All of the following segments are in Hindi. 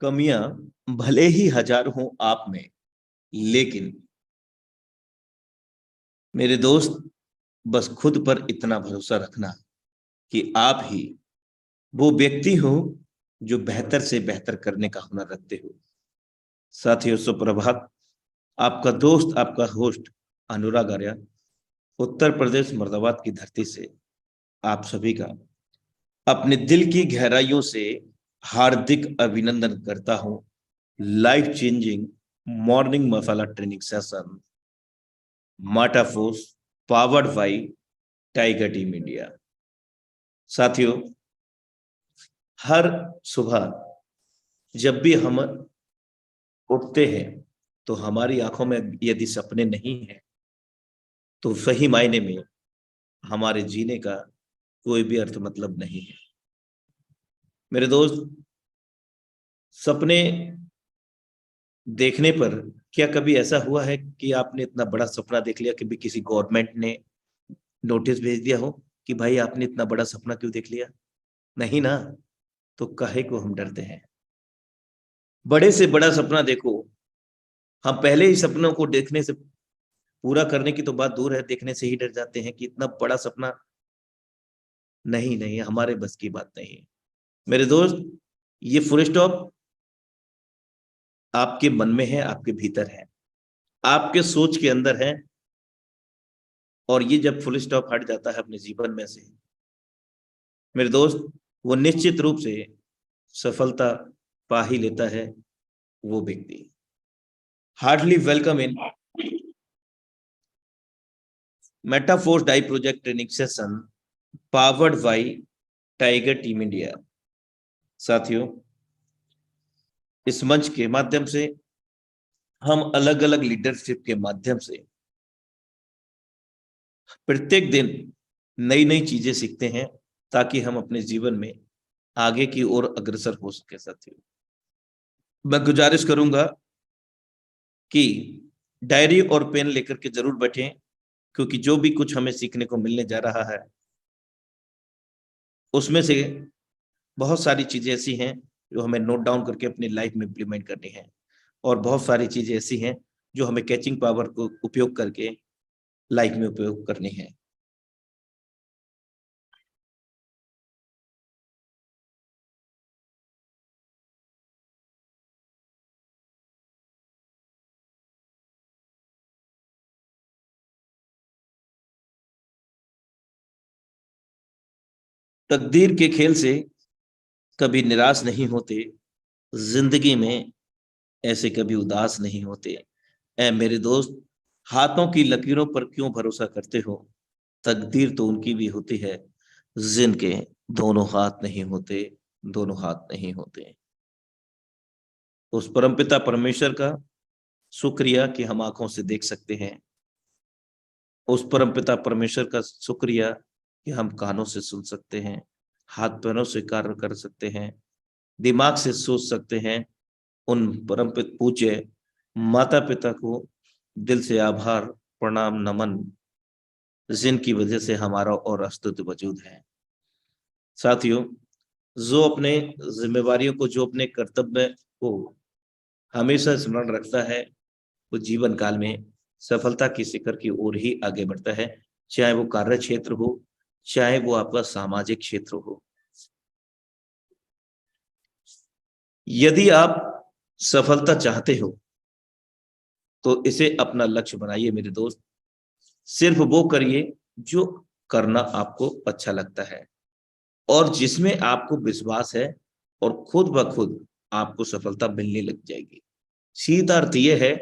कमियां भले ही हजार हों आप में, लेकिन मेरे दोस्त, बस खुद पर इतना भरोसा रखना कि आप ही वो व्यक्ति हो जो बेहतर से बेहतर करने का हुनर रखते हो। साथियों, सुप्रभात। आपका दोस्त, आपका होस्ट अनुराग आर्या, उत्तर प्रदेश मुर्दाबाद की धरती से आप सभी का अपने दिल की गहराइयों से हार्दिक अभिनंदन करता हूं। लाइफ चेंजिंग मॉर्निंग मसाला ट्रेनिंग सेशन माटा force powered by Tiger team India. साथियों, हर सुबह जब भी हम उठते हैं तो हमारी आंखों में यदि सपने नहीं है तो सही मायने में हमारे जीने का कोई भी अर्थ मतलब नहीं है। मेरे दोस्त, सपने देखने पर क्या कभी ऐसा हुआ है कि आपने इतना बड़ा सपना देख लिया कि भी किसी गवर्नमेंट ने नोटिस भेज दिया हो कि भाई आपने इतना बड़ा सपना क्यों देख लिया? नहीं ना। तो काहे को हम डरते हैं? बड़े से बड़ा सपना देखो। हम पहले ही सपनों को देखने से, पूरा करने की तो बात दूर है, देखने से ही डर जाते हैं कि इतना बड़ा सपना नहीं, नहीं हमारे बस की बात नहीं है। मेरे दोस्त, ये फुल स्टॉप आपके मन में है, आपके भीतर है, आपके सोच के अंदर है। और ये जब फुल स्टॉप हट जाता है अपने जीवन में से, मेरे दोस्त, वो निश्चित रूप से सफलता पा ही लेता है वो व्यक्ति। Hardly welcome in Metaforce DAI project training session powered by Tiger team India. साथियों, इस मंच के माध्यम से हम अलग अलग लीडरशिप के माध्यम से प्रत्येक दिन नई नई चीजें सीखते हैं ताकि हम अपने जीवन में आगे की ओर अग्रसर हो सके। साथियों, मैं गुजारिश करूंगा कि डायरी और पेन लेकर के जरूर बैठें, क्योंकि जो भी कुछ हमें सीखने को मिलने जा रहा है उसमें से बहुत सारी चीजें ऐसी हैं जो हमें नोट डाउन करके अपनी लाइफ में इम्प्लीमेंट करनी है, और बहुत सारी चीजें ऐसी हैं जो हमें कैचिंग पावर को उपयोग करके लाइफ में उपयोग करनी है। तकदीर के खेल से कभी निराश नहीं होते, जिंदगी में ऐसे कभी उदास नहीं होते। ऐ मेरे दोस्त, हाथों की लकीरों पर क्यों भरोसा करते हो? तकदीर तो उनकी भी होती है जिनके दोनों हाथ नहीं होते, दोनों हाथ नहीं होते। उस परमपिता परमेश्वर का शुक्रिया कि हम आंखों से देख सकते हैं। उस परमपिता परमेश्वर का शुक्रिया कि हम कानों से सुन सकते हैं, हाथ पैरों से कार्य कर सकते हैं, दिमाग से सोच सकते हैं। उन परम पूज्य माता पिता को दिल से आभार, प्रणाम, नमन, जिनकी वजह से हमारा और अस्तित्व वजूद है। साथियों, जो अपने जिम्मेवारियों को, जो अपने कर्तव्य को हमेशा स्मरण रखता है, वो जीवन काल में सफलता की शिखर की ओर ही आगे बढ़ता है। चाहे वो कार्य क्षेत्र हो, चाहे वो आपका सामाजिक क्षेत्र हो। यदि आप सफलता चाहते हो तो इसे अपना लक्ष्य बनाइए मेरे दोस्त। सिर्फ वो करिए जो करना आपको अच्छा लगता है और जिसमें आपको विश्वास है, और खुद ब खुद आपको सफलता मिलने लग जाएगी। सीधा अर्थ यह है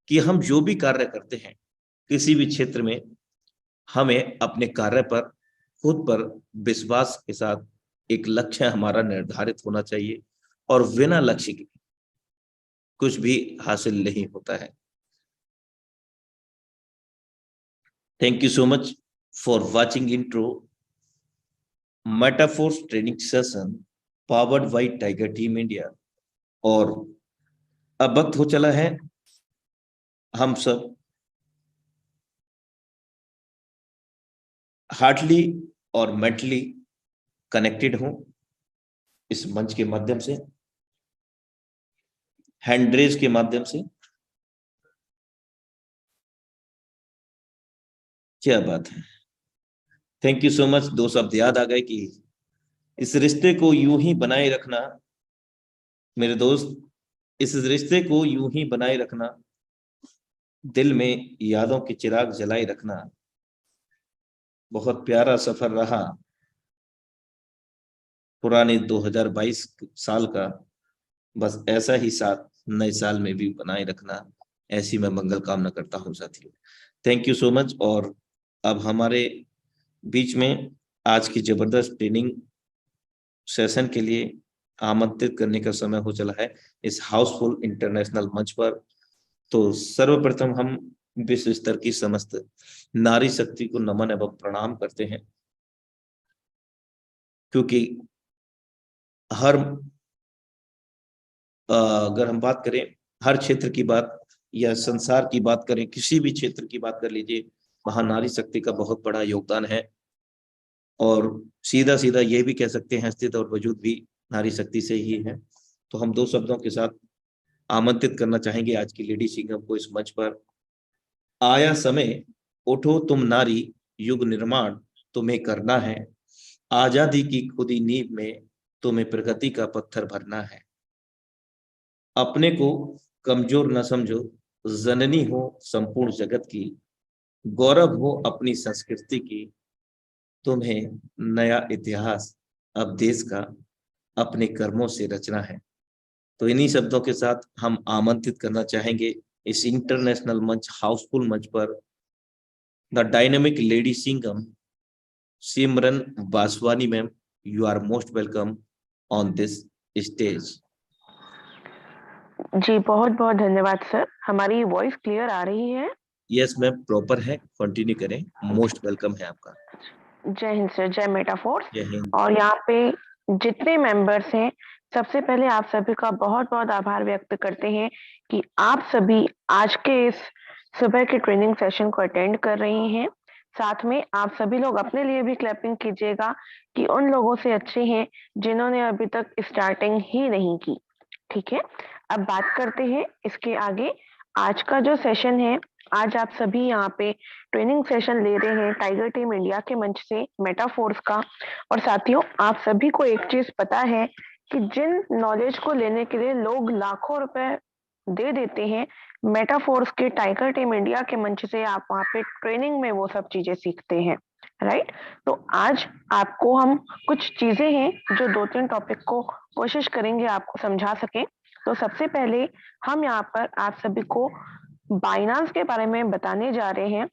कि हम जो भी कार्य करते हैं किसी भी क्षेत्र में, हमें अपने कार्य पर, खुद पर विश्वास के साथ एक लक्ष्य हमारा निर्धारित होना चाहिए, और बिना लक्ष्य के कुछ भी हासिल नहीं होता है। Thank you so much for watching intro Metaforce training session powered by Tiger team India. और अब वक्त हो चला है हम सब हार्टली और मेंटली कनेक्टेड हों इस मंच के माध्यम से। हैंड रेज के माध्यम से। क्या बात है, थैंक यू सो मच। 2 शब्द याद आ गए कि इस रिश्ते को यूं ही बनाए रखना मेरे दोस्त, इस रिश्ते को यूं ही बनाए रखना, दिल में यादों के चिराग जलाए रखना। बहुत प्यारा सफर रहा पुराने 2022 साल का, बस ऐसा ही साथ नए साल में भी बनाए रखना, ऐसी मैं मंगल कामना करता हूं साथियों। Thank you so much. और अब हमारे बीच में आज की जबरदस्त ट्रेनिंग सेशन के लिए आमंत्रित करने का समय हो चला है इस हाउसफुल इंटरनेशनल मंच पर। तो सर्वप्रथम हम विश्व स्तर की समस्त नारी शक्ति को नमन एवं प्रणाम करते हैं, क्योंकि हर अगर हम बात करें हर क्षेत्र की बात या संसार की बात करें, किसी भी क्षेत्र की बात कर लीजिए, वहां नारी शक्ति का बहुत बड़ा योगदान है। और सीधा सीधा ये भी कह सकते हैं अस्तित्व और वजूद भी नारी शक्ति से ही है। तो हम 2 शब्दों के साथ आमंत्रित करना चाहेंगे आज की लेडी सिंघम को इस मंच पर। आया समय, उठो तुम नारी, युग निर्माण तुम्हें करना है, आजादी की खुदी नींव में तुम्हें प्रगति का पत्थर भरना है। अपने को कमजोर न समझो, जननी हो संपूर्ण जगत की, गौरव हो अपनी संस्कृति की, तुम्हें नया इतिहास अब देश का अपने कर्मों से रचना है। तो इन्हीं शब्दों के साथ हम आमंत्रित करना चाहेंगे इस इंटरनेशनल मंच, हाउसफुल मंच पर the dynamic lady Singham Simran Baswani ma'am. You are most welcome on this stage. जी बहुत बहुत धन्यवाद सर। हमारी वॉइस क्लियर आ रही है? यस मैम, प्रॉपर है, कंटिन्यू करें। मोस्ट वेलकम है आपका। जय हिंद सर, जय मेटाफोर्स। जय हिंद। और यहाँ पे जितने मेंबर्स हैं, सबसे पहले आप सभी का बहुत बहुत आभार व्यक्त करते हैं कि आप सभी आज के इस सुबह के ट्रेनिंग सेशन को अटेंड कर रही हैं। साथ में आप सभी लोग अपने लिए भी क्लैपिंग कीजिएगा कि उन लोगों से अच्छे हैं जिन्होंने अभी तक स्टार्टिंग ही नहीं की। ठीक है, अब बात करते हैं इसके आगे। आज का जो सेशन है, आज आप सभी यहाँ पे ट्रेनिंग सेशन ले रहे हैं टाइगर टीम इंडिया के मंच से मेटाफोर्स का। और साथियों, आप सभी को एक चीज पता है कि जिन नॉलेज को लेने के लिए लोग लाखों रुपए दे देते हैं, मेटाफोर्स के टाइगर टीम इंडिया के मंच से आप वहाँ पे ट्रेनिंग में वो सब चीजें सीखते हैं। राइट, तो आज आपको हम कुछ चीजें हैं जो 2-3 टॉपिक को कोशिश करेंगे आपको समझा सके। तो सबसे पहले हम यहाँ पर आप सभी को बाइनांस के बारे में बताने जा रहे हैं।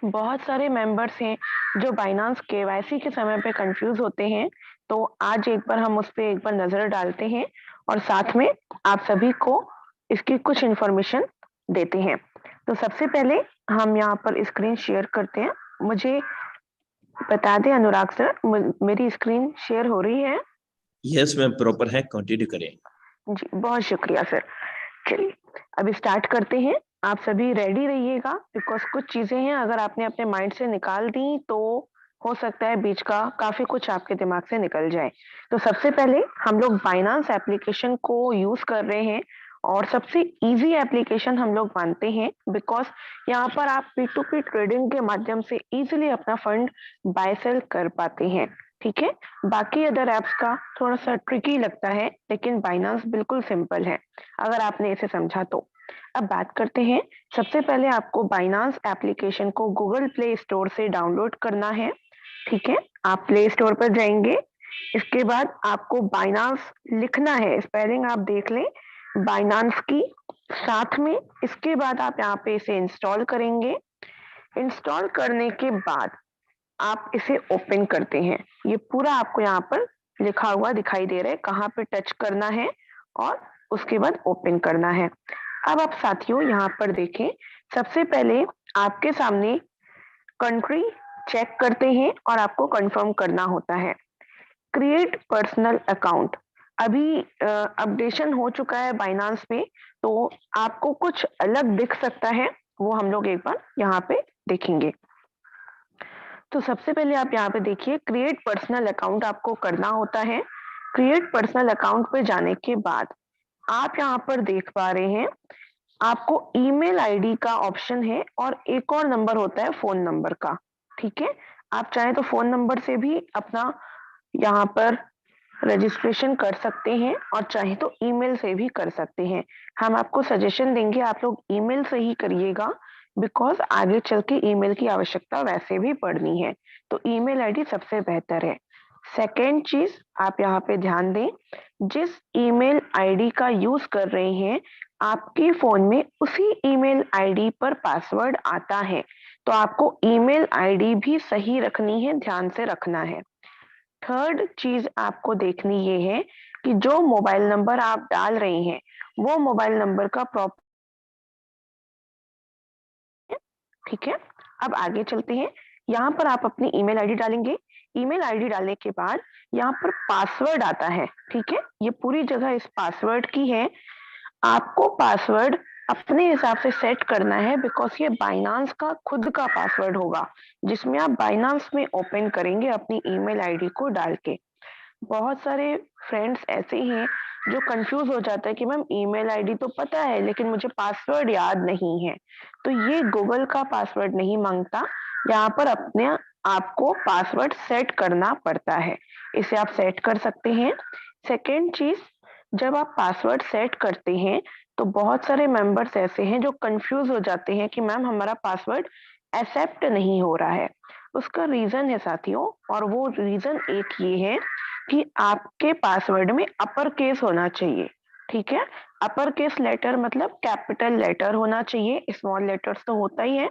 बहुत सारे मेंबर्स हैं जो बाइनांस केवाईसी के समय पे कंफ्यूज होते हैं, तो आज एक बार हम उस पर एक बार नजर डालते हैं और साथ में आप सभी को इसकी कुछ इंफॉर्मेशन देते हैं। तो सबसे पहले हम यहाँ पर स्क्रीन शेयर करते हैं। मुझे बता दें अनुराग सर, मेरी स्क्रीन शेयर हो रही है? यस मैम, प्रॉपर है, कंटिन्यू करें। जी बहुत शुक्रिया सर। चलिए अभी स्टार्ट करते हैं। आप सभी रेडी रहिएगा, बिकॉज कुछ चीजें हैं अगर आपने अपने माइंड से निकाल दी तो हो सकता है बीच का काफी कुछ आपके दिमाग से निकल जाए। तो सबसे पहले हम लोग बाइनांस एप्लीकेशन को यूज कर रहे हैं और सबसे इजी एप्लीकेशन हम लोग मानते हैं, बिकॉज यहाँ पर आप P2P ट्रेडिंग के माध्यम से इजीली अपना फंड बाय सेल कर पाते हैं। ठीक है, बाकी अदर एप्स का थोड़ा सा ट्रिकी लगता है, लेकिन बाइनांस बिल्कुल सिंपल है अगर आपने इसे समझा तो। अब बात करते हैं। सबसे पहले आपको बाइनांस एप्लीकेशन को गूगल प्ले स्टोर से डाउनलोड करना है। ठीक है, आप प्ले स्टोर पर जाएंगे, इसके बाद आपको बाइनांस लिखना है, स्पेलिंग आप देख लें बाइनांस की, साथ में इसके बाद आप यहाँ पे इसे इंस्टॉल करेंगे। इंस्टॉल करने के बाद आप इसे ओपन करते हैं। ये पूरा आपको यहाँ पर लिखा हुआ दिखाई दे रहा है कहाँ पे टच करना है और उसके बाद ओपन करना है। अब आप साथियों यहाँ पर देखें, सबसे पहले आपके सामने कंट्री चेक करते हैं और आपको कंफर्म करना होता है। क्रिएट पर्सनल अकाउंट अभी अपडेशन हो चुका है बाइनांस में, तो आपको कुछ अलग दिख सकता है, वो हम लोग एक बार यहाँ पे देखेंगे। तो सबसे पहले आप यहाँ पे देखिए क्रिएट पर्सनल अकाउंट आपको करना होता है। क्रिएट पर्सनल अकाउंट पे जाने के बाद आप यहाँ पर देख पा रहे हैं आपको ईमेल आईडी का ऑप्शन है और एक और नंबर होता है फोन नंबर का। ठीक है, आप चाहे तो फोन नंबर से भी अपना यहाँ पर रजिस्ट्रेशन कर सकते हैं और चाहे तो ईमेल से भी कर सकते हैं। हम आपको सजेशन देंगे आप लोग ईमेल से ही करिएगा, बिकॉज आगे चल के ईमेल की आवश्यकता वैसे भी पड़नी है, तो ईमेल आईडी सबसे बेहतर है। सेकेंड चीज आप यहाँ पे ध्यान दें, जिस ईमेल आईडी का यूज कर रहे हैं आपके फोन में उसी ईमेल आईडी पर पासवर्ड आता है, तो आपको ईमेल आईडी भी सही रखनी है, ध्यान से रखना है। थर्ड चीज आपको देखनी ये है कि जो मोबाइल नंबर आप डाल रहे हैं वो मोबाइल नंबर का प्रॉपर, ठीक है। अब आगे चलते हैं, यहाँ पर आप अपनी ईमेल आईडी डालेंगे। ईमेल आईडी डालने के बाद यहाँ पर पासवर्ड आता है, ठीक है। ये पूरी जगह इस पासवर्ड की है, आपको पासवर्ड अपने हिसाब से सेट करना है, बिकॉज ये बाइनांस का खुद का पासवर्ड होगा जिसमें आप बाइनांस में ओपन करेंगे अपनी ईमेल आईडी को डाल के। बहुत सारे फ्रेंड्स ऐसे हैं जो कंफ्यूज हो जाता है कि मैम ईमेल आईडी तो पता है लेकिन मुझे पासवर्ड याद नहीं है। तो ये गूगल का पासवर्ड नहीं मांगता, यहाँ पर अपने आपको पासवर्ड सेट करना पड़ता है, इसे आप सेट कर सकते हैं। सेकेंड चीज, जब आप पासवर्ड सेट करते हैं तो बहुत सारे मेंबर्स ऐसे हैं जो कंफ्यूज हो जाते हैं कि मैम हमारा पासवर्ड एक्सेप्ट नहीं हो रहा है। उसका रीजन है साथियों, और वो रीजन एक ये है कि आपके पासवर्ड में अपर केस होना चाहिए, ठीक है। अपर केस लेटर मतलब कैपिटल लेटर होना चाहिए, स्मॉल लेटर्स तो होता ही है,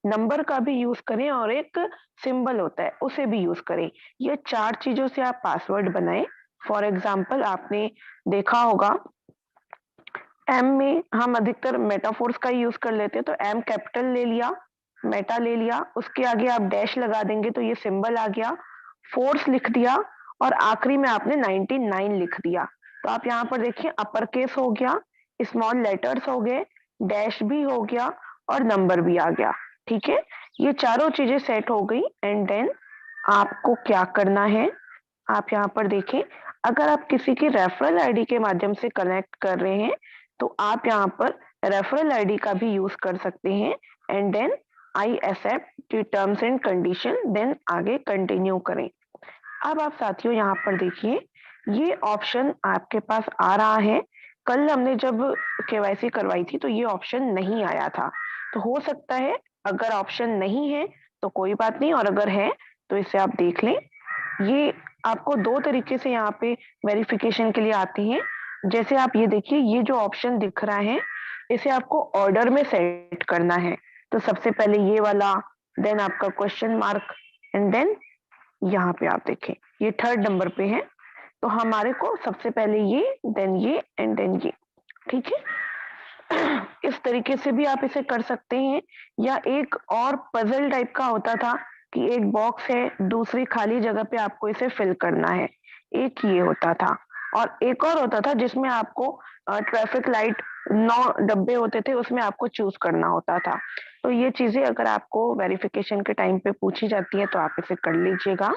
नंबर का भी यूज करें और एक सिंबल होता है उसे भी यूज करें। ये चार चीजों से आप पासवर्ड बनाएं। फॉर एग्जाम्पल आपने देखा होगा एम में हम अधिकतर मेटाफोर्स का यूज कर लेते हैं, तो एम कैपिटल ले लिया, मेटा ले लिया, उसके आगे आप डैश लगा देंगे तो ये सिंबल आ गया, फोर्स लिख दिया और आखिरी में आपने 99 लिख दिया। तो आप यहाँ पर देखिए अपर केस हो गया, स्मॉल लेटर्स हो गए, डैश भी हो गया और नंबर भी आ गया, ठीक है। ये चारों चीजें सेट हो गई एंड देन आपको क्या करना है, आप यहाँ पर देखें, अगर आप किसी की रेफरल आईडी के माध्यम से कनेक्ट कर रहे हैं तो आप यहाँ पर रेफरल आईडी का भी यूज कर सकते हैं and then I accept the terms and condition, then आगे कंटिन्यू करें। अब आप साथियों यहाँ पर देखिए ये ऑप्शन आपके पास आ रहा है, कल हमने जब केवाईसी करवाई थी तो ये ऑप्शन नहीं आया था, तो हो सकता है अगर ऑप्शन नहीं है तो कोई बात नहीं, और अगर है तो इसे आप देख लें। ये आपको दो तरीके से यहाँ पे वेरिफिकेशन के लिए आती हैं। जैसे आप ये देखिए ये जो ऑप्शन दिख रहा है इसे आपको ऑर्डर में सेट करना है, तो सबसे पहले ये वाला, देन आपका क्वेश्चन मार्क एंड देन यहाँ पे आप देखें ये थर्ड नंबर पे है, तो हमारे को सबसे पहले ये एंड देन ये, ठीक है। इस तरीके से भी आप इसे कर सकते हैं, या एक और पजल टाइप का होता था कि एक बॉक्स है दूसरी खाली जगह पे आपको इसे फिल करना है, एक ये होता था। और एक और होता था जिसमें आपको ट्रैफिक लाइट 9 डब्बे होते थे उसमें आपको चूज करना होता था। तो ये चीजें अगर आपको वेरिफिकेशन के टाइम पे पूछी जाती है तो आप इसे कर लीजिएगा।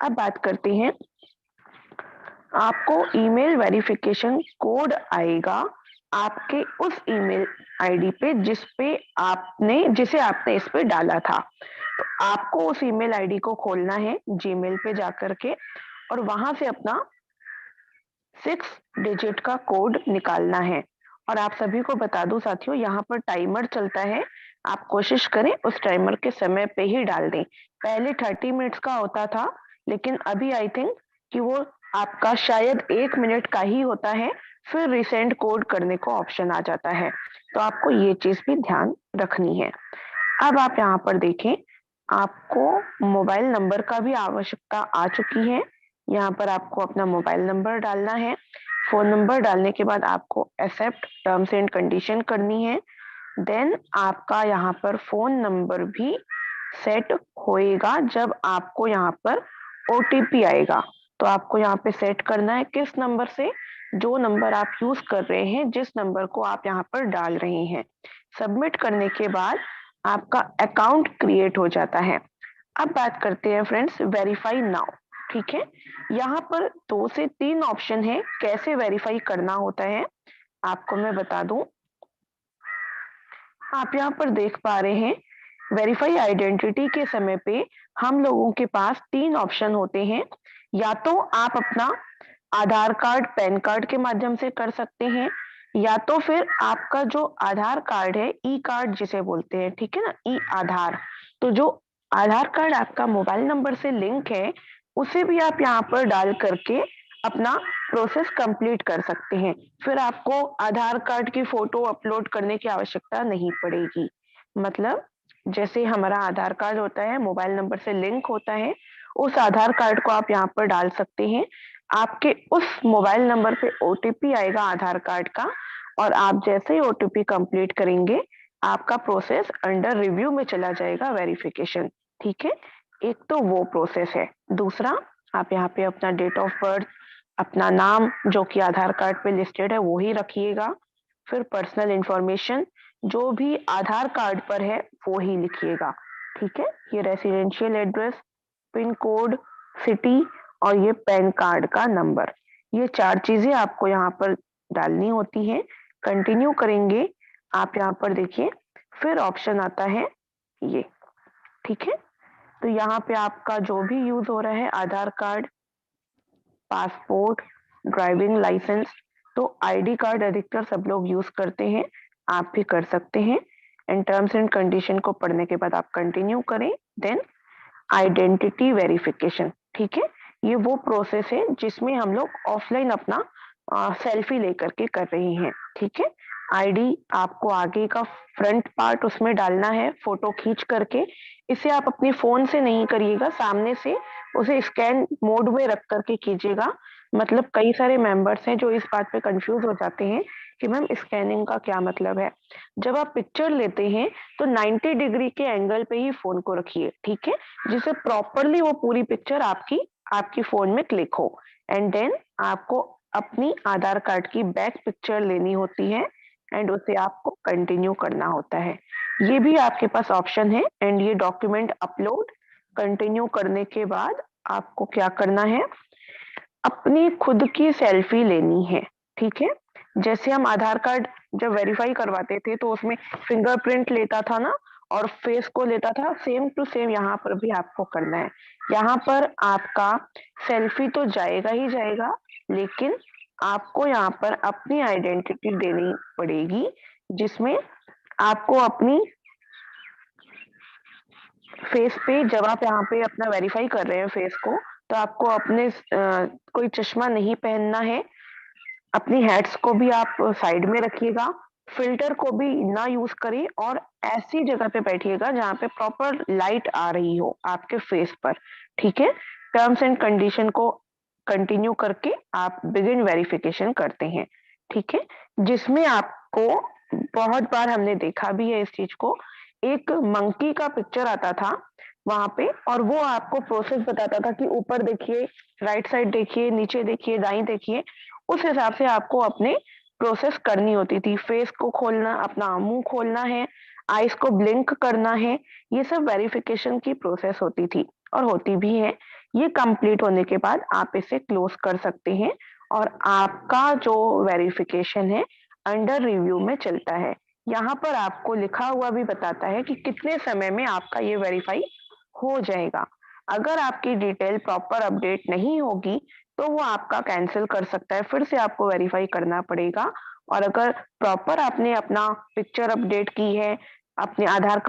अब बात करते हैं, आपको ईमेल वेरिफिकेशन कोड आएगा आपके उस ईमेल आईडी पे जिसे आपने इस पे डाला था, तो आपको उस ईमेल आईडी को खोलना है जीमेल पे जाकर के और वहां से अपना 6 डिजिट का कोड निकालना है। और आप सभी को बता दूं साथियों यहाँ पर टाइमर चलता है, आप कोशिश करें उस टाइमर के समय पे ही डाल दें। पहले 30 मिनट्स का होता था लेकिन अभी आई थिंक कि वो आपका शायद 1 मिनट का ही होता है, फिर रिसेंड कोड करने को ऑप्शन आ जाता है, तो आपको ये चीज भी ध्यान रखनी है। अब आप यहाँ पर देखें आपको मोबाइल नंबर का भी आवश्यकता आ चुकी है, यहाँ पर आपको अपना मोबाइल नंबर डालना है। फोन नंबर डालने के बाद आपको एक्सेप्ट टर्म्स एंड कंडीशन करनी है, देन आपका यहाँ पर फोन नंबर भी सेट होएगा जब आपको यहाँ पर ओटीपी आएगा, तो आपको यहाँ पे सेट करना है किस नंबर से, जो नंबर आप यूज कर रहे हैं, जिस नंबर को आप यहाँ पर डाल रहे हैं। सबमिट करने के बाद आपका अकाउंट क्रिएट हो जाता है। अब बात करते हैं फ्रेंड्स वेरीफाई नाउ, ठीक है। यहाँ पर 2 से 3 ऑप्शन है कैसे वेरीफाई करना होता है। आपको मैं बता दूं, आप यहाँ पर देख पा रहे हैं वेरीफाई आइडेंटिटी के समय पे हम लोगों के पास 3 ऑप्शन होते हैं। या तो आप अपना आधार कार्ड, पैन कार्ड के माध्यम से कर सकते हैं, या तो फिर आपका जो आधार कार्ड है, ई कार्ड जिसे बोलते हैं, ठीक है ना, ई आधार। तो जो आधार कार्ड आपका मोबाइल नंबर से लिंक है, उसे भी आप यहाँ पर डाल करके अपना प्रोसेस कंप्लीट कर सकते हैं। फिर आपको आधार कार्ड की फोटो अपलोड करने की आवश्यकता नहीं पड़ेगी। मतलब जैसे हमारा आधार कार्ड होता है, मोबाइल नंबर से लिंक होता है, उस आधार कार्ड को आप यहाँ पर डाल सकते हैं। आपके उस मोबाइल नंबर पे ओटीपी आएगा आधार कार्ड का, और आप जैसे ही ओटीपी कंप्लीट करेंगे, आपका प्रोसेस अंडर रिव्यू में चला जाएगा वेरिफिकेशन, ठीक है? एक तो वो प्रोसेस है। दूसरा, आप यहाँ पे अपना डेट ऑफ बर्थ, अपना नाम जो कि आधार कार्ड पे लिस्टेड है वो ही रखिएगा। फिर पर्सनल इंफॉर्मेशन जो भी आधार कार्ड पर है वो ही लिखिएगा, ठीक है? ये residential address, pin code, city और ये पैन कार्ड का नंबर, ये 4 चीजें आपको यहाँ पर डालनी होती हैं। कंटिन्यू करेंगे, आप यहाँ पर देखिए, फिर ऑप्शन आता है ये, ठीक है? तो यहाँ पे आपका जो भी यूज हो रहा है, आधार कार्ड, पासपोर्ट, ड्राइविंग लाइसेंस, तो आईडी कार्ड अधिकतर सब लोग यूज करते हैं, आप भी कर सकते हैं। एंड टर्म्स एंड कंडीशन को पढ़ने के बाद आप कंटिन्यू करें, देन आइडेंटिटी वेरिफिकेशन, ठीक है? ये वो प्रोसेस है जिसमें हम लोग ऑफलाइन अपना सेल्फी लेकर के कर रहे हैं, ठीक है? आईडी आपको आगे का फ्रंट पार्ट उसमें डालना है फोटो खींच करके। इसे आप अपने फोन से नहीं करिएगा, सामने से उसे स्कैन मोड में रख करके कीजिएगा। मतलब कई सारे मेंबर्स हैं जो इस बात पे कंफ्यूज हो जाते हैं कि मैम स्कैनिंग का क्या मतलब है। जब आप पिक्चर लेते हैं तो 90 डिग्री के एंगल पे ही फोन को रखिए, ठीक है? जिससे प्रॉपरली वो पूरी पिक्चर आपकी आपकी फोन में क्लिक हो। एंड देन आपको अपनी आधार कार्ड की बैक पिक्चर लेनी होती है एंड उसे आपको कंटिन्यू करना होता है। ये भी आपके पास ऑप्शन है। एंड ये डॉक्यूमेंट अपलोड कंटिन्यू करने के बाद आपको क्या करना है, अपनी खुद की सेल्फी लेनी है, ठीक है? जैसे हम आधार कार्ड जब वेरीफाई करवाते थे तो उसमें फिंगरप्रिंट लेता था ना, और फेस को लेता था, सेम टू सेम यहाँ पर भी आपको करना है। यहाँ पर आपका सेल्फी तो जाएगा ही जाएगा, लेकिन आपको यहाँ पर अपनी आइडेंटिटी देनी पड़ेगी, जिसमें आपको अपनी फेस पे, जब आप यहाँ पे अपना वेरीफाई कर रहे हैं फेस को, तो आपको अपने कोई चश्मा नहीं पहनना है। अपनी हेड्स को भी आप साइड में रखिएगा, फिल्टर को भी ना यूज करें, और ऐसी जगह पे बैठिएगा जहाँ पे प्रॉपर लाइट आ रही हो आपके फेस पर, ठीक है? टर्म्स एंड कंडीशन को कंटिन्यू करके आप बिगिन वेरिफिकेशन करते हैं, ठीक है? जिसमें आपको बहुत बार हमने देखा भी है इस चीज को, एक मंकी का पिक्चर आता था वहां पे, और वो आपको प्रोसेस बताता था कि ऊपर देखिए, राइट साइड देखिए, नीचे देखिए, दाईं देखिए। उस हिसाब से आपको अपने प्रोसेस करनी होती थी। फेस को खोलना, अपना मुंह खोलना है, आईज को ब्लिंक करना है, ये सब वेरिफिकेशन की प्रोसेस होती थी और होती भी है। ये कंप्लीट होने के बाद आप इसे क्लोज कर सकते हैं और आपका जो वेरिफिकेशन है अंडर रिव्यू में चलता है। यहाँ पर आपको लिखा हुआ भी बताता है कि कितने समय में आपका ये वेरीफाई हो जाएगा। अगर आपकी डिटेल प्रॉपर अपडेट नहीं होगी तो वो आपका कैंसिल कर सकता है, फिर से आपको वेरीफाई करना पड़ेगा। और अगर प्रॉपर आपने अपना पिक्चर अपडेट की है, अपने आधार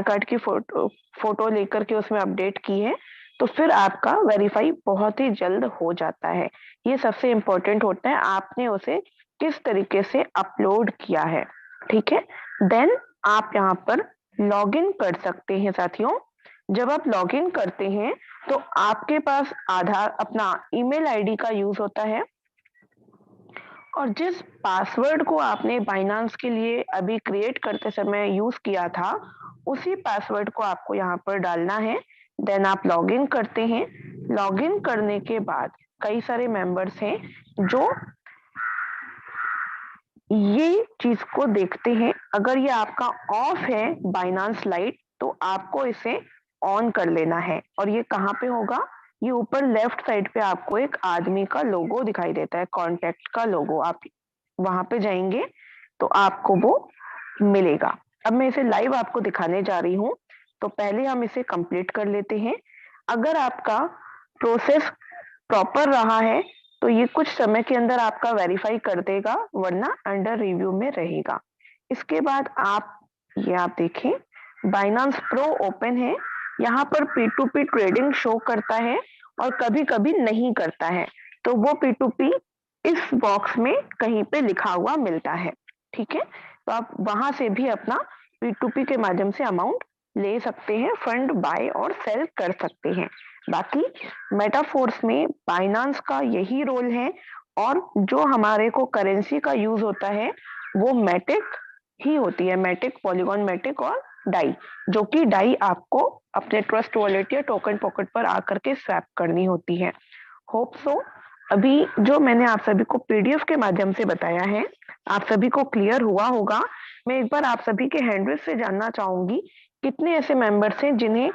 कार्ड की फोटो लेकर के उसमें अपडेट की है, तो फिर आपका वेरीफाई बहुत ही जल्द हो जाता है। ये सबसे इम्पोर्टेंट होता है, आपने उसे किस तरीके से अपलोड किया है, ठीक है? देन आप यहाँ पर लॉगिन कर सकते हैं साथियों। जब आप लॉगिन करते हैं तो आपके पास आधार अपना ईमेल आईडी का यूज होता है, और जिस पासवर्ड को आपने बाइनांस के लिए अभी क्रिएट करते समय यूज किया था, उसी पासवर्ड को आपको यहाँ पर डालना है। देन आप लॉगिन करते हैं। लॉगिन करने के बाद कई सारे मेंबर्स हैं जो ये चीज को देखते हैं। अगर ये आपका ऑफ है बाइनांस लाइट, तो आपको इसे ऑन कर लेना है। और ये कहाँ पे होगा? ये ऊपर लेफ्ट साइड पे आपको एक आदमी का लोगो दिखाई देता है, कॉन्टैक्ट का लोगो। आप वहां पे जाएंगे तो आपको वो मिलेगा। अब मैं इसे लाइव आपको दिखाने जा रही हूँ, तो पहले हम इसे कंप्लीट कर लेते हैं। अगर आपका प्रोसेस प्रॉपर रहा है तो ये कुछ समय के अंदर आपका वेरीफाई कर देगा, वरना अंडर रिव्यू में रहेगा। इसके बाद आप देखें, बाइनांस प्रो ओपन है, यहाँ पर P2P ट्रेडिंग शो करता है और कभी कभी नहीं करता है, तो वो P2P इस बॉक्स में कहीं पे लिखा हुआ मिलता है। ठीक है, तो आप वहां से भी अपना P2P के माध्यम से अमाउंट ले सकते हैं, फंड बाय और सेल कर सकते हैं। बाकी मेटाफोर्स में बाइनांस का यही रोल है, और जो हमारे को करेंसी का यूज होता है वो मैटिक ही होती है, मैटिक, पॉलीगॉन मैटिक और डाई, जो कि डाई आपको अपने ट्रस्ट वॉलेट या टोकन पॉकेट पर आकर के स्वैप करनी होती है। होप सो अभी जो मैंने आप सभी को पीडीएफ के माध्यम से बताया है, आप सभी को क्लियर हुआ होगा। मैं एक बार आप सभी के हैंडरेस से जानना चाहूंगी, कितने ऐसे मेंबर्स हैं जिन्हें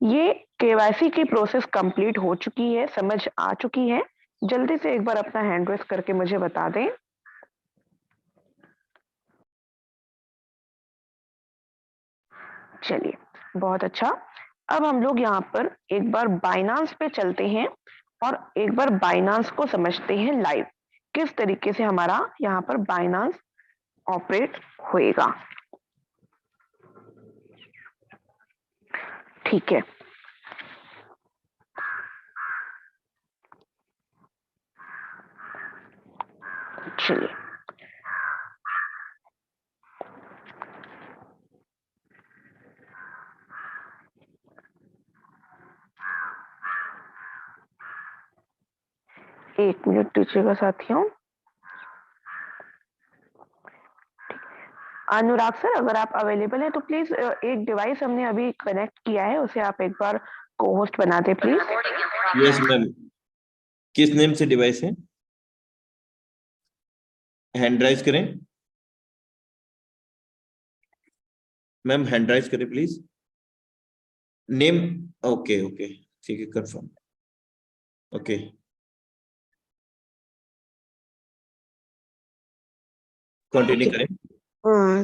ये केवाईसी की प्रोसेस कंप्लीट हो चुकी है, समझ आ चुकी है? जल्दी से एक बार अपना हैंड रेस करके मुझे बता दें। चलिए, बहुत अच्छा। अब हम लोग यहाँ पर एक बार बाइनांस पे चलते हैं और एक बार बाइनांस को समझते हैं लाइव, किस तरीके से हमारा यहाँ पर बाइनांस ऑपरेट होएगा। ठीक है, चलिए। एक मिनट दीजिएगा साथियों। अनुराग सर, अगर आप अवेलेबल हैं तो प्लीज एक डिवाइस हमने अभी कनेक्ट किया है, उसे आप एक बार को होस्ट बना दे प्लीज। यस मैम, किस नेम से डिवाइस है? हैंड राइज करें मैम, हैंड राइज करें प्लीज। नेम, ओके ओके, ठीक है, कंफर्म, ओके। कंटिन्यू करें।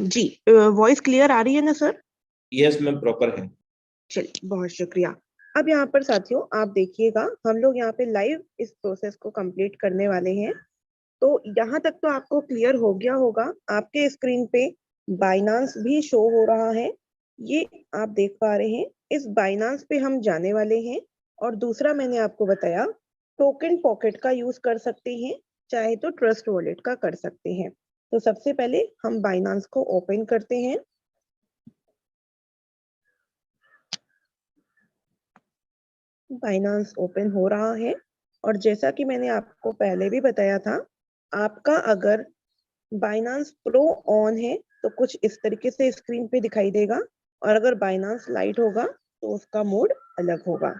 जी, वॉइस क्लियर आ रही है ना सर? यस मैम, प्रॉपर है। चलिए, बहुत शुक्रिया। अब यहाँ पर साथियों आप देखिएगा, हम लोग यहाँ पे लाइव इस प्रोसेस को कंप्लीट करने वाले हैं। तो यहाँ तक तो आपको क्लियर हो गया होगा, आपके स्क्रीन पे बाइनांस भी शो हो रहा है, ये आप देख पा रहे हैं। इस बाइनांस पे हम जाने वाले हैं। और दूसरा मैंने आपको बताया, टोकन पॉकेट का यूज कर सकते हैं, चाहे तो ट्रस्ट वॉलेट का कर सकते हैं। तो सबसे पहले हम बाइनांस को ओपन करते हैं। बाइनांस ओपन हो रहा है, और जैसा कि मैंने आपको पहले भी बताया था, आपका अगर बाइनांस प्रो ऑन है तो कुछ इस तरीके से स्क्रीन पे दिखाई देगा, और अगर बाइनांस लाइट होगा तो उसका मोड अलग होगा।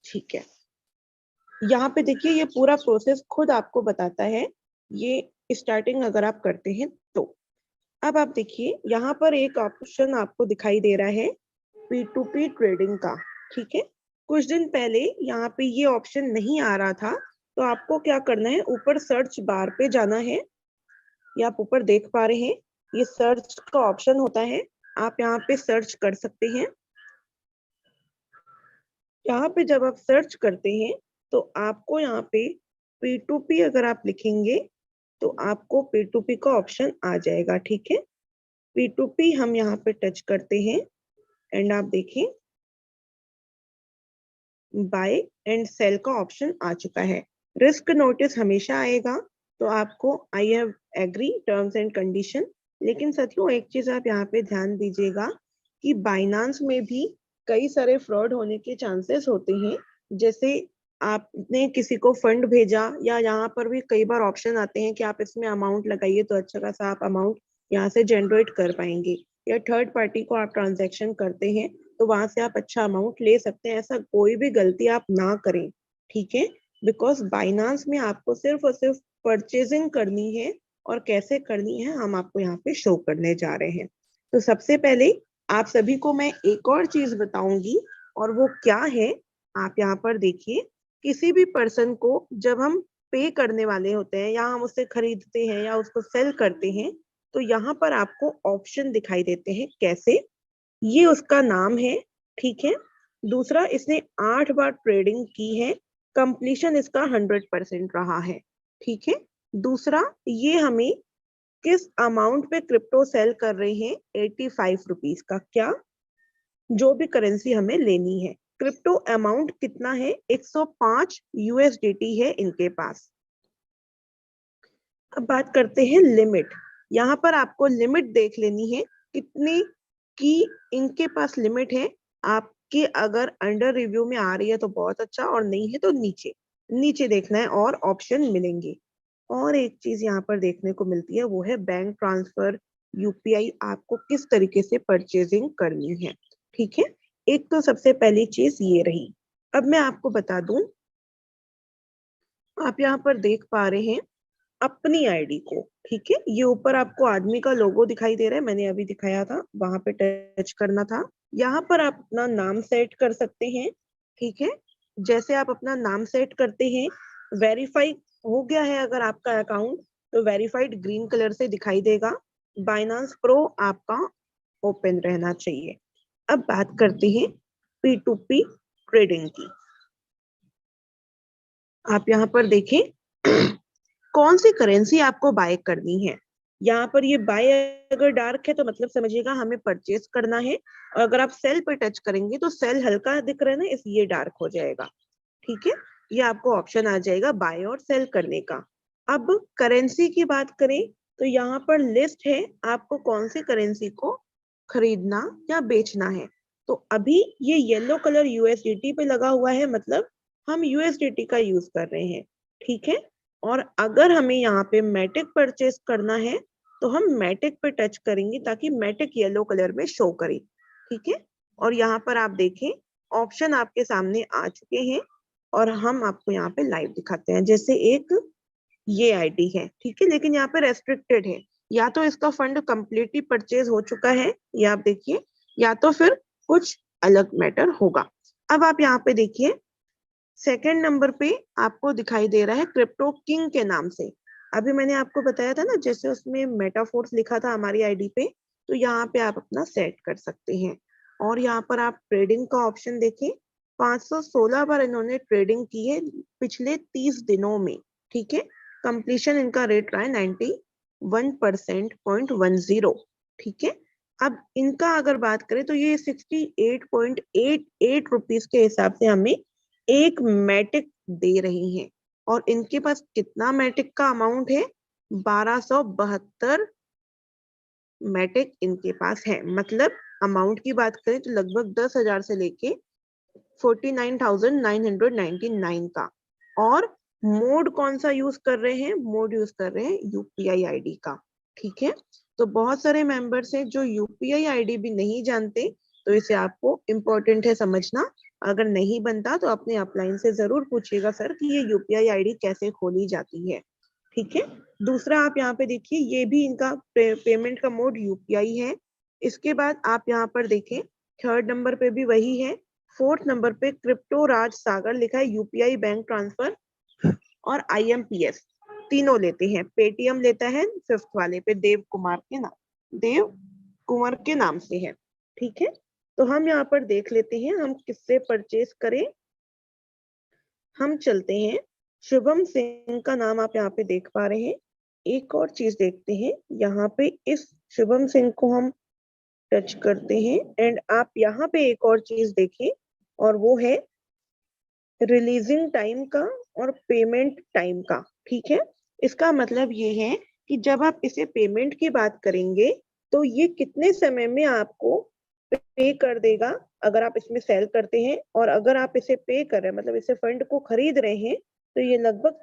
ठीक है, यहाँ पे देखिए ये पूरा प्रोसेस खुद आपको बताता है, ये स्टार्टिंग अगर आप करते हैं तो। अब आप देखिए यहाँ पर एक ऑप्शन आपको दिखाई दे रहा है P2P ट्रेडिंग का। ठीक है, कुछ दिन पहले यहाँ पे ये ऑप्शन नहीं आ रहा था, तो आपको क्या करना है, ऊपर सर्च बार पे जाना है। ये आप ऊपर देख पा रहे हैं, ये सर्च का ऑप्शन होता है, आप यहाँ पे सर्च कर सकते हैं। यहाँ पे जब आप सर्च करते हैं तो आपको यहाँ पे P2P अगर आप लिखेंगे तो आपको P2P का ऑप्शन आ जाएगा। ठीक है, P2P हम यहाँ पे टच करते हैं, एंड आप देखें बाय एंड सेल का ऑप्शन आ चुका है। रिस्क नोटिस हमेशा आएगा, तो आपको I have agree terms and condition. लेकिन साथियों एक चीज आप यहाँ पे ध्यान दीजिएगा कि बाइनांस में भी कई सारे फ्रॉड होने के चांसेस होते हैं। जैसे आपने किसी को फंड भेजा, या यहाँ पर भी कई बार ऑप्शन आते हैं कि आप इसमें अमाउंट लगाइए तो अच्छा खासा आप अमाउंट यहाँ से जनरेट कर पाएंगे, या थर्ड पार्टी को आप ट्रांजैक्शन करते हैं तो वहां से आप अच्छा अमाउंट ले सकते हैं। ऐसा कोई भी गलती आप ना करें, ठीक है, बिकॉज बाइनांस में आपको सिर्फ और सिर्फ परचेजिंग करनी है, और कैसे करनी है हम आपको यहाँ पे शो करने जा रहे हैं। तो सबसे पहले आप सभी को मैं एक और चीज बताऊंगी, और वो क्या है, आप यहाँ पर देखिए, किसी भी पर्सन को जब हम पे करने वाले होते हैं या हम उससे खरीदते हैं या उसको सेल करते हैं, तो यहाँ पर आपको ऑप्शन दिखाई देते हैं कैसे। ये उसका नाम है, ठीक है। दूसरा, इसने 8 बार ट्रेडिंग की है, कंप्लीशन इसका 100% रहा है, ठीक है। दूसरा, ये हमें किस अमाउंट पे क्रिप्टो सेल कर रहे हैं, 85 रुपीज का, क्या जो भी करेंसी हमें लेनी है। क्रिप्टो अमाउंट कितना है, 105 यूएसडीटी है इनके पास। अब बात करते हैं लिमिट। यहाँ पर आपको लिमिट देख लेनी है कितनी की इनके पास लिमिट है। आपके अगर अंडर रिव्यू में आ रही है तो बहुत अच्छा, और नहीं है तो नीचे नीचे देखना है और ऑप्शन मिलेंगे। और एक चीज यहाँ पर देखने को मिलती है, वो है बैंक ट्रांसफर, यूपीआई, आपको किस तरीके से परचेजिंग करनी है, ठीक है। एक तो सबसे पहली चीज ये रही। अब मैं आपको बता दूं, आप यहाँ पर देख पा रहे हैं अपनी आईडी को, ठीक है। ये ऊपर आपको आदमी का लोगो दिखाई दे रहा है, मैंने अभी दिखाया था, वहां पे टच करना था। यहाँ पर आप अपना नाम सेट कर सकते हैं, ठीक है। जैसे आप अपना नाम सेट करते हैं, वेरीफाई हो गया है अगर आपका अकाउंट, तो वेरीफाइड ग्रीन कलर से दिखाई देगा। बाइनांस प्रो आपका ओपन रहना चाहिए। अब बात करते हैं पी टू पी ट्रेडिंग की। आप यहाँ पर देखें कौन सी करेंसी आपको बाय करनी है। यहाँ पर ये बाय अगर डार्क है तो मतलब समझिएगा हमें परचेज करना है, और अगर आप सेल पे टच करेंगे तो सेल हल्का दिख रहा है ना, इसलिए डार्क हो जाएगा, ठीक है। ये आपको ऑप्शन आ जाएगा बाय और सेल करने का। अब करेंसी की बात करें तो यहाँ पर लिस्ट है आपको कौन सी करेंसी को खरीदना या बेचना है। तो अभी ये येलो कलर यूएसडीटी पे लगा हुआ है, मतलब हम यूएसडीटी का यूज कर रहे हैं, ठीक है। और अगर हमें यहाँ पे मैटिक परचेस करना है तो हम मैटिक पे टच करेंगे ताकि मैटिक येलो कलर में शो करे, ठीक है। और यहाँ पर आप देखें ऑप्शन आपके सामने आ चुके हैं, और हम आपको यहाँ पे लाइव दिखाते हैं। जैसे एक ये आईडी है, ठीक है, लेकिन यहाँ पे रेस्ट्रिक्टेड है, या तो इसका फंड कंप्लीटली परचेज हो चुका है, ये आप देखिए, या तो फिर कुछ अलग मैटर होगा। अब आप यहाँ पे देखिए सेकंड नंबर पे आपको दिखाई दे रहा है क्रिप्टो किंग के नाम से। अभी मैंने आपको बताया था ना, जैसे उसमें मेटाफोर्स लिखा था हमारी आईडी पे, तो यहाँ पे आप अपना सेट कर सकते हैं। और यहाँ पर आप ट्रेडिंग का ऑप्शन देखें, 516 बार इन्होंने ट्रेडिंग की है पिछले 30 दिनों में, ठीक है। कंप्लीशन इनका रेट रहा है 91% ठीक है। अब इनका अगर बात करें तो ये 68.88 रुपीज के हिसाब से हमें एक मैटिक दे रही हैं। और इनके पास कितना मैटिक का अमाउंट है, 1272 मैटिक इनके पास है। मतलब अमाउंट की बात करें तो लगभग 10,000 से लेके 49,999 का। और मोड कौन सा यूज कर रहे हैं, मोड यूज कर रहे हैं यूपीआई आईडी का, ठीक है। तो बहुत सारे मेंबर्स हैं जो यूपीआई आईडी भी नहीं जानते, तो इसे आपको इम्पोर्टेंट है समझना। अगर नहीं बनता तो अपने अपलाइन से जरूर पूछिएगा सर कि ये यूपीआई आईडी कैसे खोली जाती है, ठीक है। दूसरा आप यहाँ पे देखिए, ये भी इनका पेमेंट का मोड यूपीआई है। इसके बाद आप यहाँ पर देखें थर्ड नंबर पे भी वही है। फोर्थ नंबर पे क्रिप्टो राज सागर लिखा है, यूपीआई बैंक ट्रांसफर और आईएमपीएस तीनों लेते हैं। पेटीएम लेता है फिफ्थ वाले पे, देव कुंवर के नाम से है, ठीक है। तो हम यहाँ पर देख लेते हैं हम किससे परचेज करें। हम चलते हैं, शुभम सिंह का नाम आप यहाँ पे देख पा रहे हैं। एक और चीज देखते हैं, यहाँ पे इस शुभम सिंह को हम टच करते हैं, एंड आप यहाँ पे एक और चीज देखें, और वो है रिलीजिंग टाइम का और पेमेंट टाइम का, ठीक है। इसका मतलब ये है कि जब आप इसे पेमेंट की बात करेंगे तो ये कितने समय में आपको पे कर देगा अगर आप इसमें सेल करते हैं, और अगर आप इसे पे कर रहे हैं मतलब इसे फंड को खरीद रहे हैं, तो ये लगभग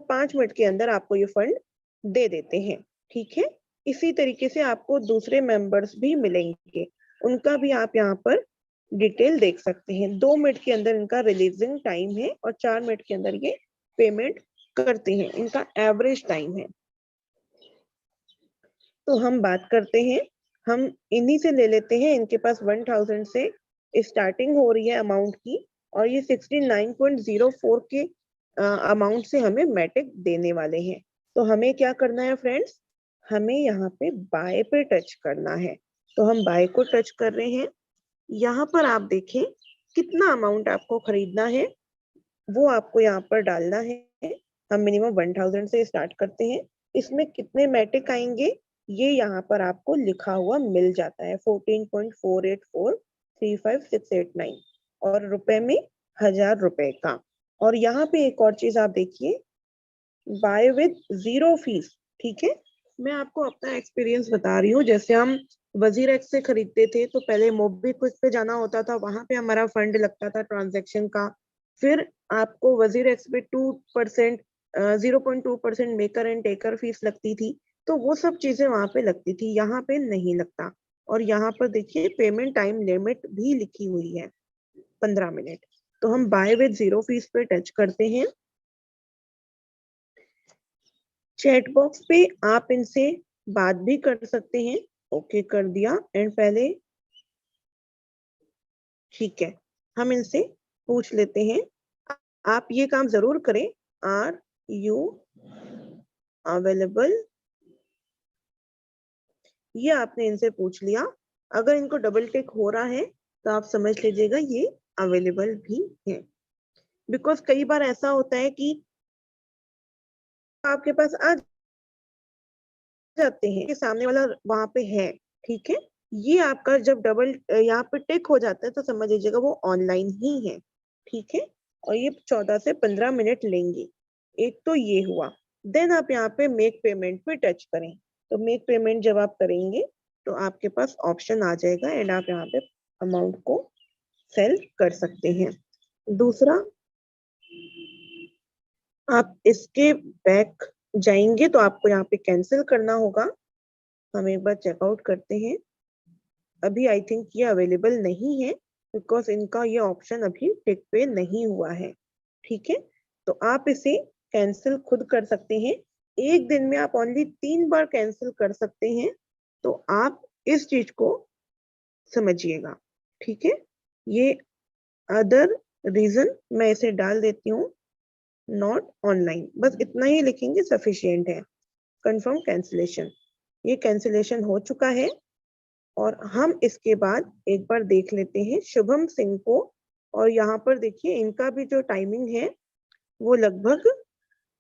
5 मिनट के अंदर आपको ये फंड दे देते हैं, ठीक है। इसी तरीके से आपको दूसरे मेंबर्स भी मिलेंगे, उनका भी आप यहाँ पर डिटेल देख सकते हैं। 2 मिनट के अंदर इनका रिलीजिंग टाइम है और 4 मिनट के अंदर ये पेमेंट करते हैं, इनका एवरेज टाइम है। तो हम बात करते हैं, हम इन्हीं से ले लेते हैं, इनके पास 1000 से स्टार्टिंग हो रही है अमाउंट की। और ये 69.04 के अमाउंट से हमें मैटिक देने वाले हैं। तो हमें क्या करना है फ्रेंड्स, हमें यहाँ पे बाय पे टच करना है। तो हम बाय को टच कर रहे हैं। यहाँ पर आप देखें कितना अमाउंट आपको खरीदना है वो आपको यहाँ पर डालना है। हम मिनिमम 1000 से स्टार्ट करते हैं। इसमें कितने मैटिक आएंगे ये यहाँ पर आपको लिखा हुआ मिल जाता है, 14.48435689 और रुपए में 1000 रुपए का। और यहाँ पे एक और चीज आप देखिए, बाय विद जीरो फीस। ठीक है, मैं आपको अपना एक्सपीरियंस बता रही हूँ। जैसे हम वजीर एक्स से खरीदते थे तो पहले मोबीक्विक पे जाना होता था, वहां पे हमारा फंड लगता था ट्रांजैक्शन का। फिर आपको वजीर एक्स पे 2% 0.2% मेकर एंड टेकर फीस लगती थी। तो वो सब चीजें वहां पे लगती थी, यहाँ पे नहीं लगता। और यहाँ पर देखिए पेमेंट टाइम लिमिट भी लिखी हुई है 15 मिनट। तो हम बाय विद जीरो फीस पे टच करते हैं। चैट बॉक्स पे आप इनसे बात भी कर सकते हैं। ओके कर दिया एंड पहले ठीक है, हम इनसे पूछ लेते हैं। आप ये काम जरूर करें, आर यू अवेलेबल, ये आपने इनसे पूछ लिया। अगर इनको डबल टिक हो रहा है तो आप समझ लीजिएगा ये अवेलेबल भी है। बिकॉज कई बार ऐसा होता है कि आपके पास आ जाते हैं कि सामने वाला वहां पे है। ठीक है, ये आपका जब डबल यहाँ पे टिक हो जाता है तो समझ लीजिएगा वो ऑनलाइन ही है। ठीक है, और ये 14 से 15 मिनट लेंगे। एक तो ये हुआ। देन आप यहाँ पे मेक पेमेंट पे टच करें। तो मेक पेमेंट जब आप करेंगे तो आपके पास ऑप्शन आ जाएगा एंड आप यहाँ पे अमाउंट को सेल कर सकते हैं। दूसरा, आप इसके बैक जाएंगे तो आपको यहाँ पे कैंसिल करना होगा। हम एक बार चेकआउट करते हैं। अभी आई थिंक ये अवेलेबल नहीं है बिकॉज इनका ये ऑप्शन अभी टिक पे नहीं हुआ है। ठीक है, तो आप इसे कैंसिल खुद कर सकते हैं। एक दिन में आप ओनली 3 बार कैंसिल कर सकते हैं। तो आप इस चीज को समझिएगा। ठीक है, ये अदर रीजन मैं इसे डाल देती हूँ, नॉट ऑनलाइन, बस इतना ही लिखेंगे सफिशियंट है। कंफर्म कैंसिलेशन, ये कैंसिलेशन हो चुका है। और हम इसके बाद एक बार देख लेते हैं शुभम सिंह को। और यहाँ पर देखिए इनका भी जो टाइमिंग है वो लगभग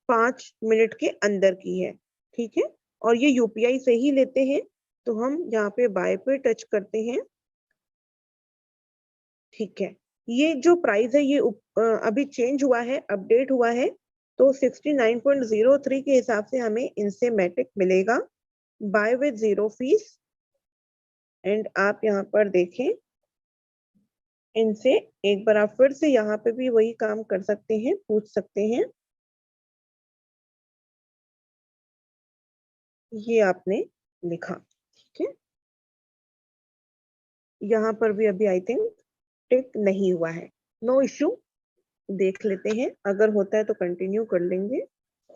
5 मिनट के अंदर की है। ठीक है, और ये यूपीआई से ही लेते हैं। तो हम यहाँ पे बाय पे टच करते हैं। ठीक है, ये जो प्राइस है ये अभी चेंज हुआ है, अपडेट हुआ है। तो 69.03 के हिसाब से हमें इनसे मैटिक मिलेगा buy with zero fees. And आप यहाँ पर देखें इनसे एक बार आप फिर से यहाँ पे भी वही काम कर सकते हैं, पूछ सकते हैं। ये आपने लिखा। ठीक है, यहाँ पर भी अभी आई थिंक टिक नहीं हुआ है, नो इश्यू। देख लेते हैं, अगर होता है तो कंटिन्यू कर लेंगे।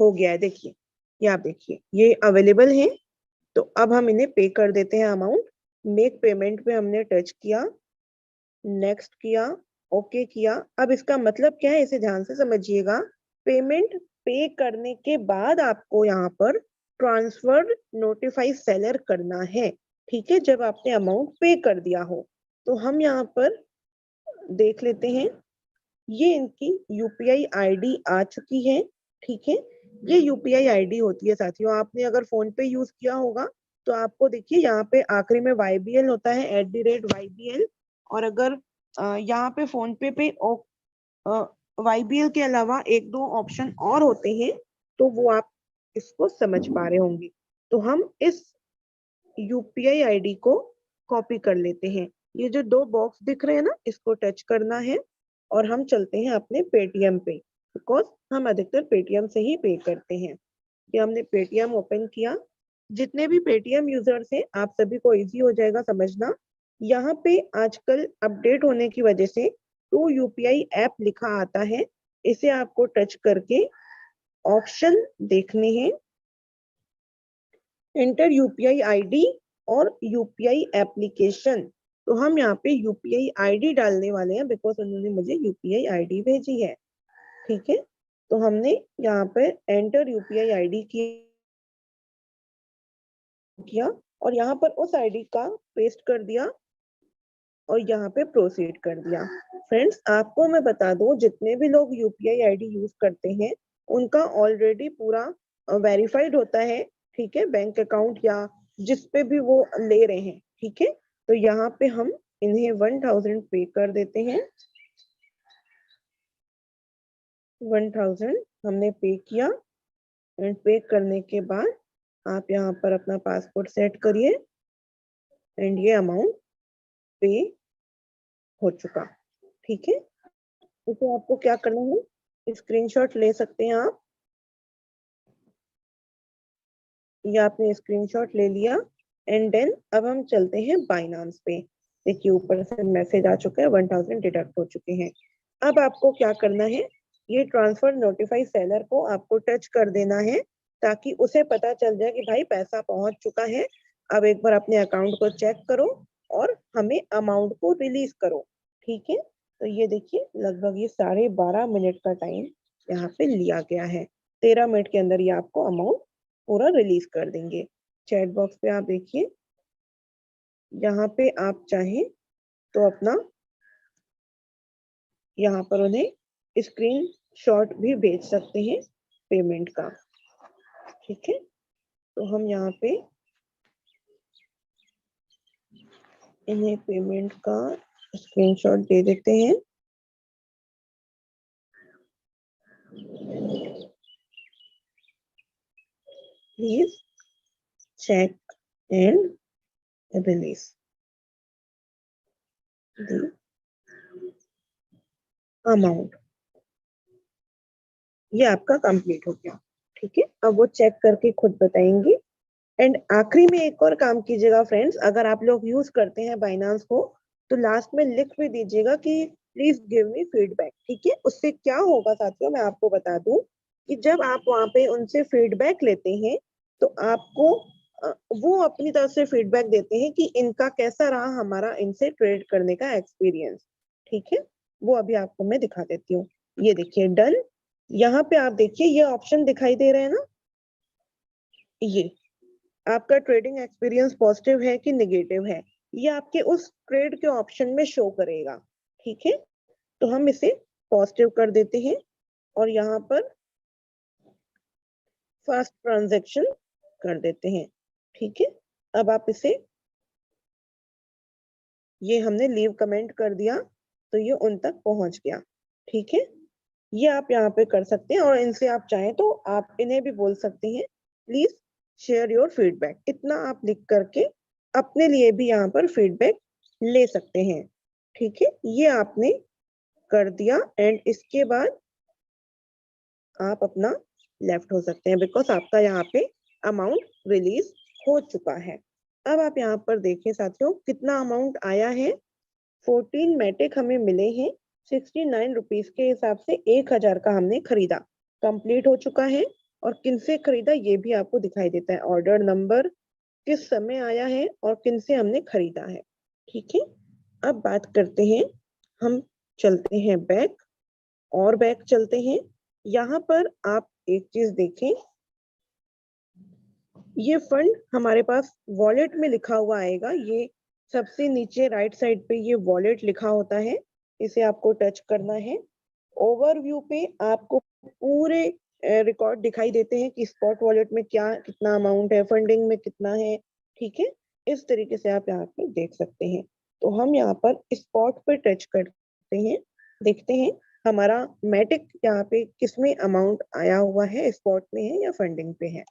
हो गया है, देखिए ये आप देखिए ये अवेलेबल है। तो अब हम इन्हें पे कर देते हैं अमाउंट। मेक पेमेंट पे हमने टच किया, नेक्स्ट किया, ओके किया। अब इसका मतलब क्या है इसे ध्यान से समझिएगा। पेमेंट पे करने के बाद आपको यहाँ पर ट्रांसफर नोटिफाई सेलर करना है। ठीक है, जब आपने अमाउंट पे कर दिया हो। तो हम यहाँ पर देख लेते हैं, ये इनकी यूपीआई आईडी आ चुकी है। ठीक है, ये यूपीआई आईडी होती है साथियों। आपने अगर फोन पे यूज किया होगा तो आपको देखिए यहाँ पे आखिरी में YBL होता है, @YBL। और अगर यहाँ पे फोन पे YBL के अलावा एक दो ऑप्शन और होते हैं तो वो आप इसको समझ पा रहे होंगे। तो हम इस यूपीआई आईडी को कॉपी कर लेते हैं। ये जो 2 बॉक्स दिख रहे हैं ना, इसको टच करना है और हम चलते हैं अपने पेटीएम पे, बिकॉज हम अधिकतर पेटीएम से ही पे करते हैं। ये हमने पेटीएम ओपन किया। जितने भी पेटीएम यूजर्स हैं आप सभी को इजी हो जाएगा समझना। यहाँ पे आजकल अपडेट होने की वजह से टू यूपीआई ऐप लिखा आता है। इसे आपको टच करके ऑप्शन देखने हैं, एंटर यूपीआई आईडी और यूपीआई एप्लीकेशन। तो हम यहाँ पे यूपीआई आईडी डालने वाले हैं बिकॉज उन्होंने मुझे यूपीआई आईडी भेजी है। ठीक है, तो हमने यहाँ पे एंटर यूपीआई आईडी किया और यहाँ पर उस आईडी का पेस्ट कर दिया और यहाँ पे प्रोसीड कर दिया। फ्रेंड्स, आपको मैं बता दूं, जितने भी लोग यूपीआई आईडी यूज करते हैं उनका ऑलरेडी पूरा वेरीफाइड होता है। ठीक है, बैंक अकाउंट या जिस पे भी वो ले रहे हैं। ठीक है, तो यहाँ पे हम इन्हें 1000 पे कर देते हैं। 1000 हमने पे किया एंड पे करने के बाद आप यहाँ पर अपना पासपोर्ट सेट करिए एंड ये अमाउंट पे हो चुका। ठीक है, तो आपको क्या करना है, स्क्रीनशॉट ले सकते हैं आप। ये आपने स्क्रीनशॉट ले लिया एंड देन अब हम चलते हैं बाइनांस पे। देखिए ऊपर से मैसेज आ चुका है, 1000 डिडक्ट हो चुके हैं। अब आपको क्या करना है, ये ट्रांसफर नोटिफाई सेलर को आपको टच कर देना है ताकि उसे पता चल जाए कि भाई पैसा पहुंच चुका है। अब एक बार अपने अकाउंट को चेक करो और हमें अमाउंट को रिलीज करो। ठीक है, तो ये देखिए लगभग ये 12.5 मिनट का टाइम यहाँ पे लिया गया है। 13 मिनट के अंदर ये आपको अमाउंट पूरा रिलीज कर देंगे। चैट बॉक्स पे आप देखिए, यहाँ पे आप चाहें तो अपना यहाँ पर उन्हें स्क्रीन शॉट भी भेज सकते हैं पेमेंट का। ठीक है, तो हम यहाँ पे इन्हें पेमेंट का स्क्रीनशॉट दे देते हैं। Please check and release the amount. ये आपका कंप्लीट हो गया। ठीक है, अब वो चेक करके खुद बताएंगे। एंड आखिरी में एक और काम कीजिएगा फ्रेंड्स, अगर आप लोग यूज करते हैं बाइनांस को तो लास्ट में लिख भी दीजिएगा कि प्लीज गिव मी फीडबैक। ठीक है, उससे क्या होगा साथियों, मैं आपको बता दूं कि जब आप वहां पे उनसे फीडबैक लेते हैं तो आपको वो अपनी तरफ से फीडबैक देते हैं कि इनका कैसा रहा हमारा इनसे ट्रेड करने का एक्सपीरियंस। ठीक है, वो अभी आपको मैं दिखा देती हूँ। ये देखिए डन, यहाँ पे आप देखिए ये ऑप्शन दिखाई दे रहे हैं ना, ये आपका ट्रेडिंग एक्सपीरियंस पॉजिटिव है कि नेगेटिव है, ये आपके उस ट्रेड के ऑप्शन में शो करेगा। ठीक है, तो हम इसे पॉजिटिव कर देते हैं और यहाँ पर फर्स्ट ट्रांजैक्शन कर देते हैं। ठीक है, अब आप इसे, ये हमने लीव कमेंट कर दिया तो ये उन तक पहुंच गया। ठीक है, ये आप यहाँ पे कर सकते हैं और इनसे आप चाहें तो आप इन्हें भी बोल सकते हैं प्लीज शेयर योर फीडबैक। इतना आप लिख करके अपने लिए भी यहाँ पर फीडबैक ले सकते हैं। ठीक है, ये आपने कर दिया एंड इसके बाद आप अपना लेफ्ट हो सकते हैं बिकॉज आपका यहाँ पे अमाउंट रिलीज हो चुका है। अब आप यहाँ पर देखें साथियों कितना अमाउंट आया है। 14 मैटिक हमें मिले हैं। 69 रुपीज के हिसाब से 1000 का हमने खरीदा। कंप्लीट हो चुका है और किन से खरीदा ये भी आपको दिखाई देता है, ऑर्डर नंबर, किस समय आया है और किन से हमने खरीदा है। ठीक है, अब बात करते हैं, हम चलते हैं बैक और बैक चलते हैं। यहाँ पर आप एक चीज देखें, ये फंड हमारे पास वॉलेट में लिखा हुआ आएगा। ये सबसे नीचे राइट साइड पे ये वॉलेट लिखा होता है, इसे आपको टच करना है। ओवरव्यू पे आपको पूरे रिकॉर्ड दिखाई देते हैं कि स्पॉट वॉलेट में क्या कितना अमाउंट है, फंडिंग में कितना है। ठीक है, इस तरीके से आप यहाँ पे देख सकते हैं। तो हम यहाँ पर स्पॉट पे टच करते हैं, देखते हैं हमारा मैटिक यहाँ पे किसमें अमाउंट आया हुआ है, स्पॉट में है या फंडिंग पे है।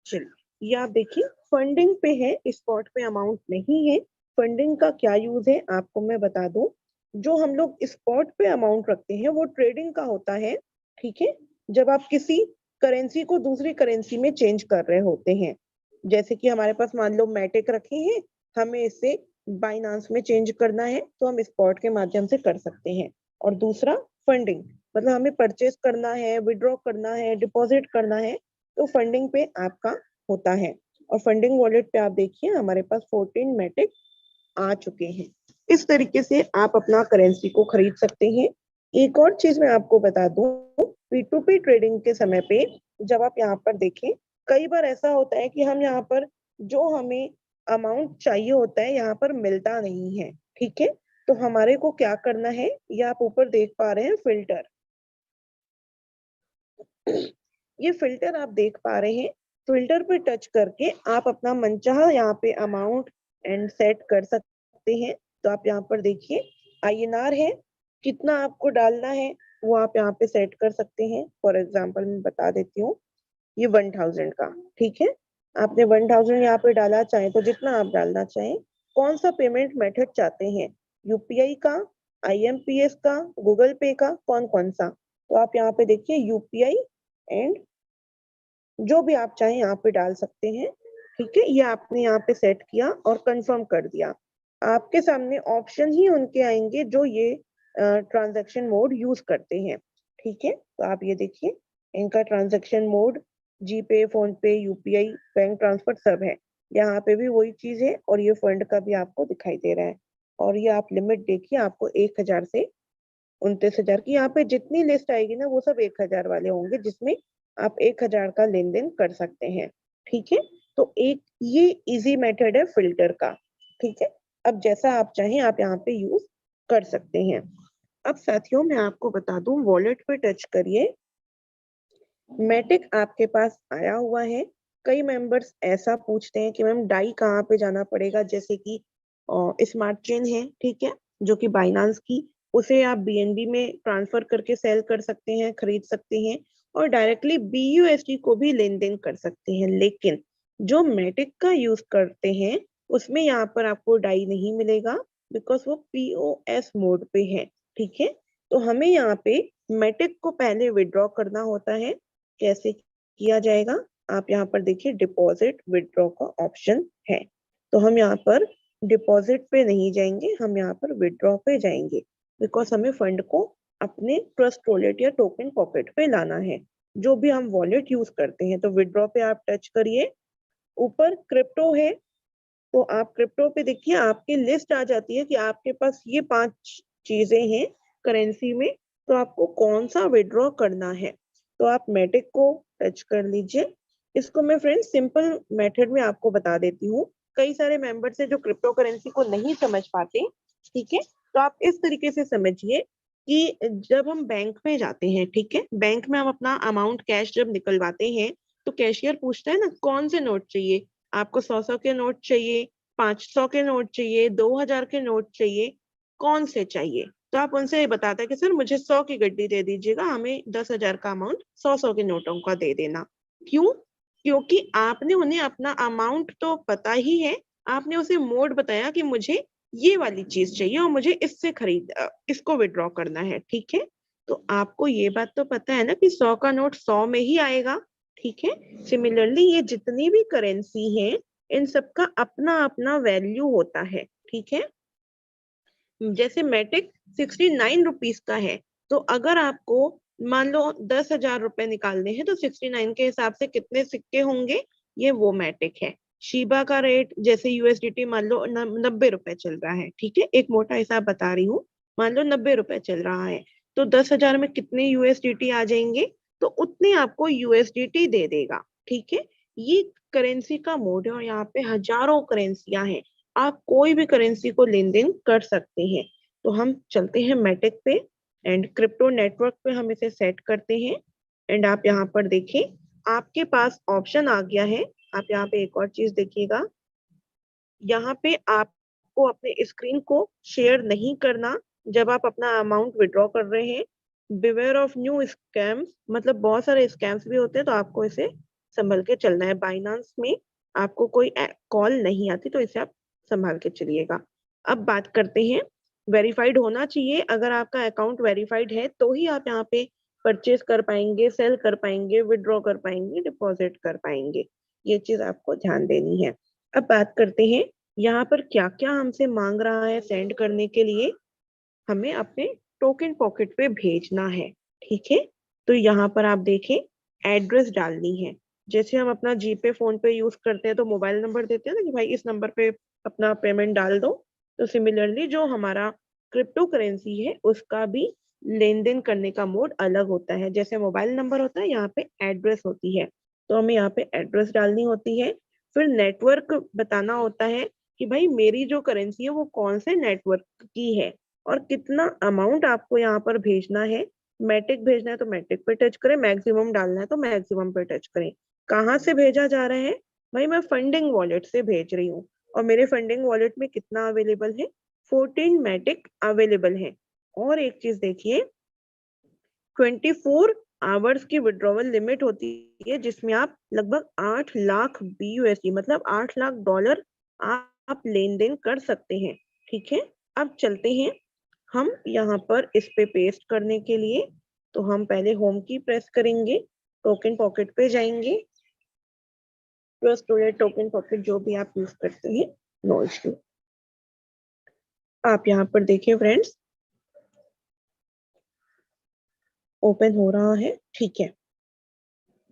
चलिए ये आप देखिए फंडिंग पे है, स्पॉट पे अमाउंट नहीं है। फंडिंग का क्या यूज है आपको मैं बता दूं, जो हम लोग स्पॉट पे अमाउंट रखते हैं वो ट्रेडिंग का होता है। ठीक है, जब आप किसी करेंसी को दूसरी करेंसी में चेंज कर रहे होते हैं, जैसे कि हमारे पास मान लो मैटिक रखे हैं, हमें इसे बाइनांस में चेंज करना है तो हम स्पॉट के माध्यम से कर सकते हैं। और दूसरा फंडिंग, मतलब हमें परचेज करना है, विड्रॉ करना है, डिपॉजिट करना है, तो फंडिंग पे आपका होता है। और फंडिंग वॉलेट पे आप देखिए हमारे पास 14 मैटिक आ चुके हैं। इस तरीके से आप अपना करेंसी को खरीद सकते हैं। एक और चीज मैं आपको बता दूं, P2P ट्रेडिंग के समय पे जब आप यहाँ पर देखें, कई बार ऐसा होता है कि हम यहाँ पर जो हमें अमाउंट चाहिए होता है यहाँ पर मिलता नहीं है, ठीक है। तो हमारे को क्या करना है, ये आप ऊपर देख पा रहे हैं फिल्टर, ये फिल्टर आप देख पा रहे हैं। फिल्टर पे टच करके आप अपना मनचाहा यहाँ पे अमाउंट एंड सेट कर सकते हैं। तो आप यहाँ पर देखिए INR है, कितना आपको डालना है वो आप यहाँ पे सेट कर सकते हैं। फॉर एग्जाम्पल मैं बता देती हूँ, ये 1000 का, ठीक है। आपने 1000 यहाँ पे डाला, चाहे तो जितना आप डालना चाहें। कौन सा पेमेंट मेथड चाहते हैं, UPI का, IMPS का, गूगल पे का, कौन कौन सा। तो आप यहाँ पे देखिए UPI एंड जो भी आप चाहें यहाँ पे डाल सकते हैं, ठीक है। ये आपने यहाँ पे सेट किया और कंफर्म कर दिया। आपके सामने ऑप्शन ही उनके आएंगे जो ये ट्रांजैक्शन मोड यूज करते हैं, ठीक है। तो आप ये देखिए इनका ट्रांजैक्शन मोड जीपे, फोन पे, UPI, बैंक ट्रांसफर सब है। यहाँ पे भी वही चीज है और ये फंड का भी आपको दिखाई दे रहा है। और ये आप लिमिट देखिए, आपको 1000 से 29,000 की यहाँ पे जितनी लिस्ट आएगी ना वो सब 1000 वाले होंगे, जिसमें आप 1000 का लेन देन कर सकते हैं, ठीक है। तो एक ये इजी मेथड है फिल्टर का, ठीक है। अब जैसा आप चाहें आप यहाँ पे यूज कर सकते हैं। अब साथियों मैं आपको बता दूं, वॉलेट पे टच करिए, मैटिक आपके पास आया हुआ है। कई मेंबर्स ऐसा पूछते हैं कि मैम डाई कहाँ पे जाना पड़ेगा, जैसे कि स्मार्ट चेन है, ठीक है, जो कि बाइनांस की, उसे आप BNB में ट्रांसफर करके सेल कर सकते हैं, खरीद सकते हैं, और डायरेक्टली BUSD को भी लेन देन कर सकते हैं। लेकिन जो मैटिक का यूज करते हैं उसमें यहाँ पर आपको डाई नहीं मिलेगा, बिकॉज वो POS मोड पे है, ठीक है। तो हमें यहाँ पे मैटिक को पहले विड्रॉ करना होता है। कैसे किया जाएगा, आप यहाँ पर देखिए डिपॉजिट विड्रॉ का ऑप्शन है। तो हम यहाँ पर डिपॉजिट पे नहीं जाएंगे, हम यहाँ पर विड्रॉ पे जाएंगे, बिकॉज हमें फंड को अपने ट्रस्ट वॉलेट या टोकन पॉकेट पे लाना है, जो भी हम वॉलेट यूज करते हैं। तो विड्रॉ पे आप टच करिए, ऊपर क्रिप्टो है, तो आप क्रिप्टो पे देखिए आपकी लिस्ट आ जाती है कि आपके पास ये 5 चीजें हैं करेंसी में, तो आपको कौन सा विड्रॉ करना है। तो आप मैटिक को टच कर लीजिए। इसको मैं फ्रेंड्स सिंपल मेथड में आपको बता देती हूँ, कई सारे मेंबर्स है जो क्रिप्टो करेंसी को नहीं समझ पाते, ठीक है। तो आप इस तरीके से समझिए कि जब हम बैंक में जाते हैं, ठीक है, बैंक में हम अपना अमाउंट कैश जब निकलवाते हैं तो कैशियर पूछता है ना कौन से नोट चाहिए, आपको 100 के नोट चाहिए, 500 के नोट चाहिए, 2000 के नोट चाहिए, कौन से चाहिए। तो आप उनसे ये बताते हैं कि सर मुझे 100 की गड्डी दे दीजिएगा, हमें 10,000 का अमाउंट 100 के नोटों का दे देना। क्यों, क्योंकि आपने उन्हें अपना अमाउंट तो पता ही है, आपने उसे मोड बताया कि मुझे ये वाली चीज चाहिए और मुझे इससे इसको विड्रॉ करना है, ठीक है। तो आपको ये बात तो पता है ना कि 100 का नोट 100 में ही आएगा, ठीक है। सिमिलरली ये जितनी भी करेंसी है इन सबका अपना अपना वैल्यू होता है, ठीक है। जैसे मैटिक 69 रुपीज का है, तो अगर आपको मान लो 10,000 रुपए निकालने हैं तो 69 के हिसाब से कितने सिक्के होंगे, ये वो मैटिक है। शीबा का रेट जैसे USDT मान लो 90 रुपए चल रहा है, ठीक है, एक मोटा हिसाब बता रही हूँ, मान लो 90 रुपए चल रहा है, तो 10,000 में कितने USDT आ जाएंगे, तो उतने आपको USDT दे देगा, ठीक है। ये करेंसी का मोड है और यहाँ पे हजारों करेंसियां हैं, आप कोई भी करेंसी को लेन देन कर सकते हैं। तो हम चलते हैं मैटिक पे एंड क्रिप्टो नेटवर्क पे हम इसे सेट करते हैं। एंड आप यहाँ पर देखें आपके पास ऑप्शन आ गया है। आप यहाँ पे एक और चीज देखिएगा, यहाँ पे आपको अपने स्क्रीन को शेयर नहीं करना जब आप अपना अमाउंट विड्रॉ कर रहे हैं। बिवेयर ऑफ न्यू स्कैम्स, मतलब बहुत सारे स्कैम्स भी होते हैं, तो आपको इसे संभल के चलना है। बाइनांस में आपको कोई कॉल नहीं आती, तो इसे आप संभाल के चलिएगा। अब बात करते हैं, वेरीफाइड होना चाहिए, अगर आपका अकाउंट वेरीफाइड है तो ही आप यहाँ पे परचेज कर पाएंगे, सेल कर पाएंगे, विड्रॉ कर पाएंगे, डिपॉजिट कर पाएंगे। ये चीज आपको ध्यान देनी है। अब बात करते हैं यहाँ पर क्या क्या हमसे मांग रहा है सेंड करने के लिए, हमें अपने टोकन पॉकेट पे भेजना है, ठीक है। तो यहाँ पर आप देखें एड्रेस डालनी है, जैसे हम अपना जीपे फोन पे यूज करते हैं तो मोबाइल नंबर देते हैं ना कि भाई इस नंबर पे अपना पेमेंट डाल दो, तो सिमिलरली जो हमारा क्रिप्टो करेंसी है उसका भी लेन देन करने का मोड अलग होता है। जैसे मोबाइल नंबर होता है, यहाँ पे एड्रेस होती है, तो हमें यहाँ पे एड्रेस डालनी होती है। फिर नेटवर्क बताना होता है कि भाई मेरी जो करेंसी है वो कौन से नेटवर्क की है और कितना अमाउंट आपको यहाँ पर भेजना है। मैटिक भेजना है तो मैटिक पे टच करें, मैक्सिमम डालना है तो मैक्सिमम पे टच करें। कहाँ से भेजा जा रहा है? भाई मैं फंडिंग वॉलेट से भेज रही हूँ और मेरे फंडिंग वॉलेट में कितना अवेलेबल है? 14 मैटिक अवेलेबल है। और एक चीज देखिए, 24 आवर्स की विड्रॉवल लिमिट होती है जिसमें आप लगभग 8 लाख BUSD मतलब 8 लाख डॉलर आप लेन देन कर सकते हैं। ठीक है, अब चलते हैं हम यहाँ पर इस पे पेस्ट करने के लिए। तो हम पहले होम की प्रेस करेंगे, टोकन पॉकेट पे जाएंगे, ट्रस्ट टोकन पॉकेट जो भी आप यूज करते हैं, नो इश्यू। आप यहाँ पर देखिए फ्रेंड्स, ओपन हो रहा है। ठीक है,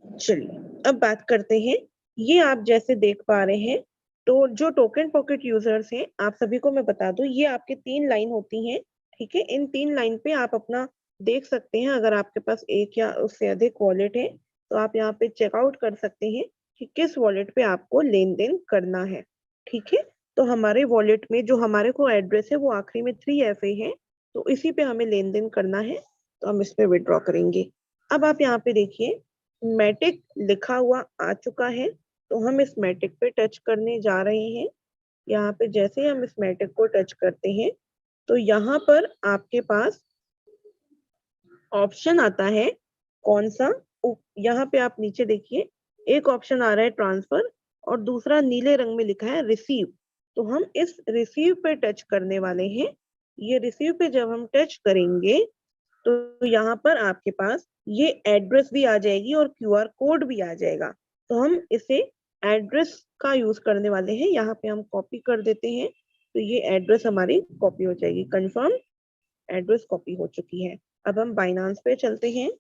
चलिए अब बात करते हैं। ये आप जैसे देख पा रहे हैं, तो जो टोकन पॉकेट यूजर्स हैं, आप सभी को मैं बता दूं, ये आपके 3 लाइन होती हैं। ठीक है, इन 3 लाइन पे आप अपना देख सकते हैं। अगर आपके पास एक या उससे अधिक वॉलेट है तो आप यहाँ पे चेकआउट कर सकते हैं कि किस वॉलेट पे आपको लेन देन करना है। ठीक है, तो हमारे वॉलेट में जो हमारे को एड्रेस है वो आखिरी में 3FA है, तो इसी पे हमें लेन देन करना है, तो हम इस पे विड्रॉ करेंगे। अब आप यहाँ पे देखिए, मैटिक लिखा हुआ आ चुका है, तो हम इस मैटिक पे टच करने जा रहे हैं। यहाँ पे जैसे ही हम इस मैटिक को टच करते हैं तो यहाँ पर आपके पास ऑप्शन आता है, कौन सा? यहाँ पे आप नीचे देखिए, एक ऑप्शन आ रहा है ट्रांसफर और दूसरा नीले रंग में लिखा है रिसीव। तो हम इस रिसीव पे टच करने वाले हैं। ये रिसीव पे जब हम टच करेंगे तो यहाँ पर आपके पास ये एड्रेस भी आ जाएगी और QR कोड भी आ जाएगा। तो हम इसे एड्रेस का यूज करने वाले हैं। यहाँ पे हम कॉपी कर देते हैं, तो ये एड्रेस हमारी कॉपी हो जाएगी। कंफर्म, एड्रेस कॉपी हो चुकी है। अब हम बाइनांस पे चलते हैं।